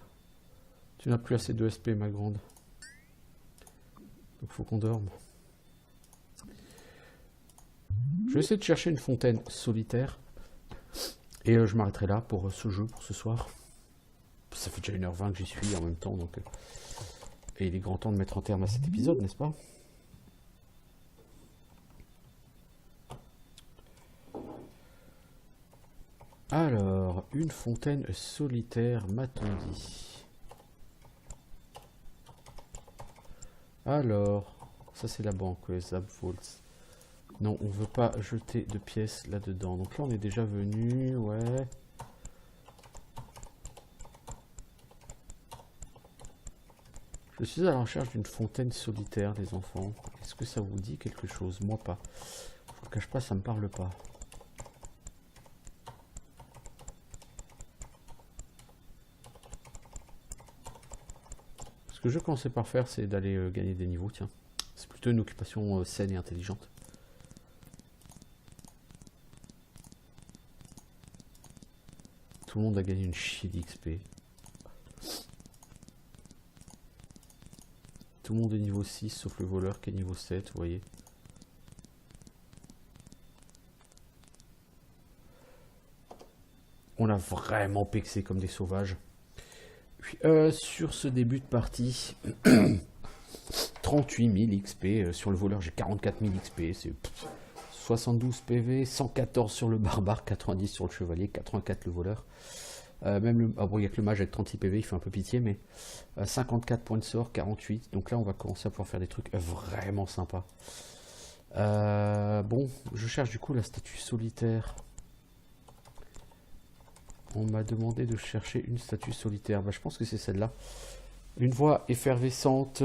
A: Tu n'as plus assez de SP, ma grande. Donc il faut qu'on dorme. Je vais essayer de chercher une fontaine solitaire. Et je m'arrêterai là pour ce jeu, pour ce soir. Ça fait déjà 1h20 que j'y suis en même temps. Donc, et il est grand temps de mettre un terme à cet épisode, n'est-ce pas? Alors, une fontaine solitaire, m'a-t-on dit? Alors, ça c'est la banque, Zap Vaults. Non, on veut pas jeter de pièces là-dedans. Donc là, on est déjà venu, ouais. Je suis à la recherche d'une fontaine solitaire, les enfants. Est-ce que ça vous dit quelque chose? Moi pas. Je vous cache pas, ça me parle pas. Ce que je commençais par faire, c'est d'aller gagner des niveaux, tiens. C'est plutôt une occupation saine et intelligente. Tout le monde a gagné une chier d'XP. Tout le monde est niveau 6, sauf le voleur qui est niveau 7, vous voyez. On a vraiment pexé comme des sauvages. Puis, sur ce début de partie, 38 000 XP. Sur le voleur, j'ai 44 000 XP. C'est 72 PV, 114 sur le barbare, 90 sur le chevalier, 84 le voleur. Même le... Ah bon, il n'y a que le mage avec 36 PV, il fait un peu pitié, mais 54 points de sort, 48. Donc là, on va commencer à pouvoir faire des trucs vraiment sympas. Bon, je cherche du coup la statue solitaire. On m'a demandé de chercher une statue solitaire. Bah, je pense que c'est celle-là. Une voix effervescente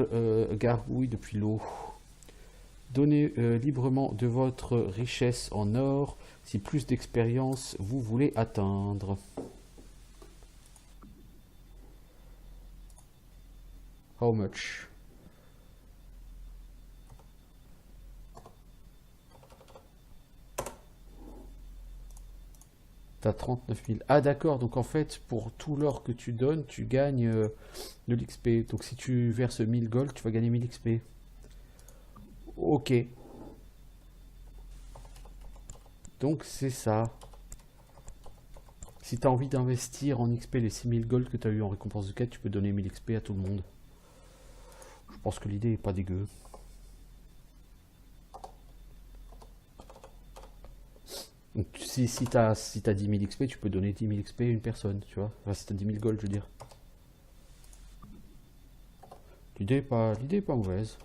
A: gargouille depuis l'eau. Donnez librement de votre richesse en or si plus d'expérience vous voulez atteindre. How much? T'as 39 000. Ah d'accord, donc en fait, pour tout l'or que tu donnes, tu gagnes de l'XP. Donc si tu verses 1000 gold, tu vas gagner 1000 XP. Ok. Donc c'est ça. Si tu as envie d'investir en XP les 6000 gold que tu as eu en récompense de quête, tu peux donner 1000 XP à tout le monde. Je pense que l'idée est pas dégueu. Donc, si tu as 10 000 XP, tu peux donner 10 000 XP à une personne, tu vois. Enfin, si tu as 10 000 gold, je veux dire. L'idée est pas mauvaise.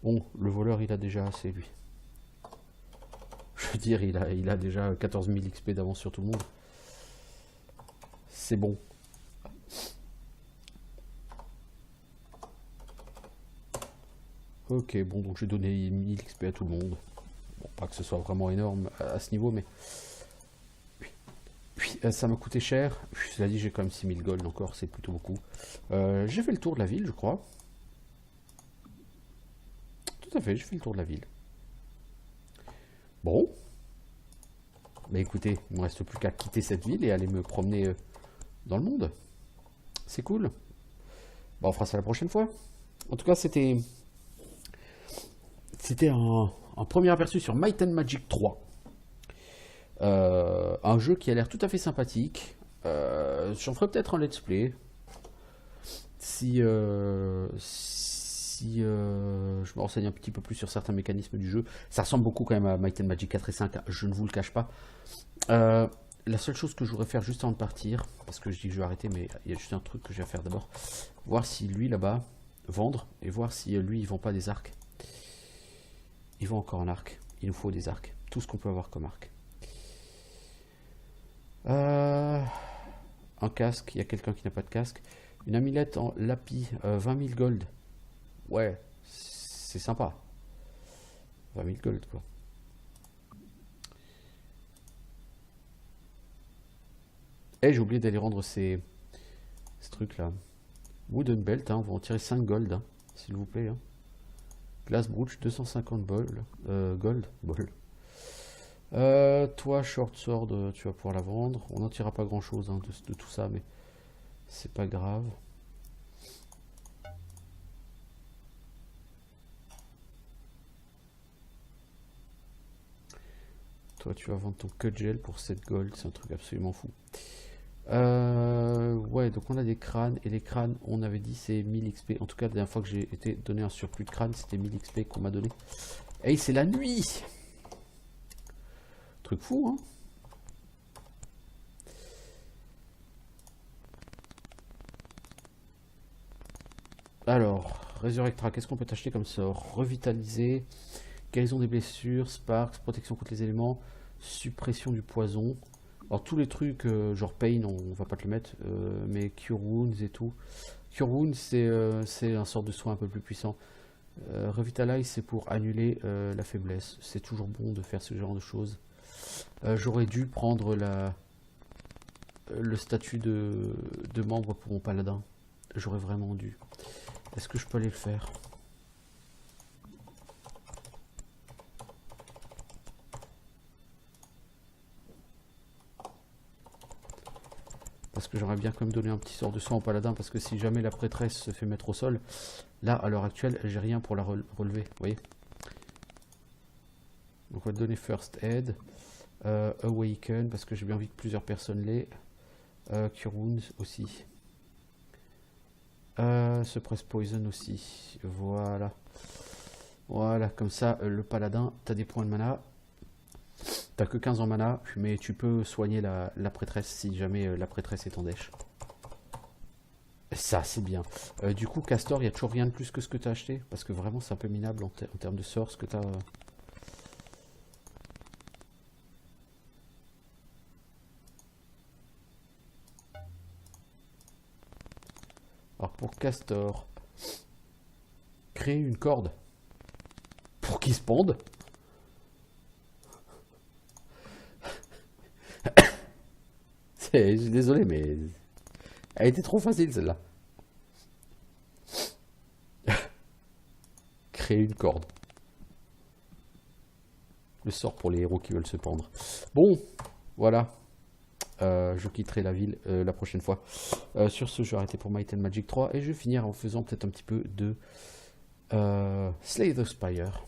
A: Bon, le voleur, il a déjà assez, lui. Je veux dire, il a déjà 14 000 XP d'avance sur tout le monde. C'est bon. Ok, bon, donc j'ai donné 1000 XP à tout le monde. Bon, pas que ce soit vraiment énorme à ce niveau, mais... Puis, ça m'a coûté cher. Cela dit, j'ai quand même 6000 gold encore, c'est plutôt beaucoup. J'ai fait le tour de la ville, je crois. Tout à fait, j'ai fait le tour de la ville. Bon. Bah écoutez, il ne me reste plus qu'à quitter cette ville et aller me promener dans le monde. C'est cool. Bon, on fera ça la prochaine fois. En tout cas, c'était un premier aperçu sur Might and Magic 3. Un jeu qui a l'air tout à fait sympathique. J'en ferai peut-être un let's play. Si je me renseigne un petit peu plus sur certains mécanismes du jeu. Ça ressemble beaucoup quand même à Might and Magic 4 et 5, je ne vous le cache pas. La seule chose que je voudrais faire juste avant de partir, parce que je dis que je vais arrêter, mais il y a juste un truc que je vais faire d'abord. Voir si lui là-bas, vendre, et voir si lui il vend pas des arcs. Il vend encore un arc, il nous faut des arcs. Tout ce qu'on peut avoir comme arc. Un casque, il y a quelqu'un qui n'a pas de casque. Une amulette en lapis, 20 000 gold. Ouais, c'est sympa. 20 000 gold quoi. Et j'ai oublié d'aller rendre ces trucs là. Wooden belt, hein, on va en tirer 5 gold, hein, s'il vous plaît. Hein. Glass brooch, 250 gold. Toi, short sword, tu vas pouvoir la vendre. On n'en tirera pas grand chose hein, de tout ça, mais c'est pas grave. Toi, tu vas vendre ton cudgel pour 7 gold, c'est un truc absolument fou. Ouais, donc on a des crânes, et les crânes, on avait dit c'est 1000 XP. En tout cas, la dernière fois que j'ai été donné un surplus de crâne, c'était 1000 XP qu'on m'a donné. Et c'est la nuit! Truc fou, hein? Alors, Resurrectra, qu'est-ce qu'on peut t'acheter comme sort? Revitaliser, guérison des blessures, Sparks, protection contre les éléments, suppression du poison. Alors tous les trucs genre Pain, on va pas te le mettre, mais Cure Wounds et tout. Cure Wounds c'est un sort de soin un peu plus puissant. Revitalize c'est pour annuler la faiblesse. C'est toujours bon de faire ce genre de choses. J'aurais dû prendre le statut de membre pour mon paladin. J'aurais vraiment dû. Est-ce que je peux aller le faire? Parce que j'aurais bien quand même donné un petit sort de soin au paladin, parce que si jamais la prêtresse se fait mettre au sol, là à l'heure actuelle j'ai rien pour la relever, vous voyez. Donc on va te donner First Aid, Awaken, parce que j'ai bien envie que plusieurs personnes l'aient, Cure Wounds aussi, Suppress Poison aussi, voilà. Voilà, comme ça le paladin, t'as des points de mana. T'as que 15 en mana, mais tu peux soigner la prêtresse si jamais la prêtresse est en dèche. Ça, c'est bien. Du coup, Castor, il n'y a toujours rien de plus que ce que tu as acheté? Parce que vraiment, c'est un peu minable en termes de sorts, ce que tu as... Alors, pour Castor, créer une corde pour qu'il se pende. Je suis désolé, mais elle était trop facile celle-là. Créer une corde. Le sort pour les héros qui veulent se pendre. Bon, voilà. Je quitterai la ville la prochaine fois. Sur ce, je vais arrêter pour Might and Magic 3 et je vais finir en faisant peut-être un petit peu de Slay the Spire.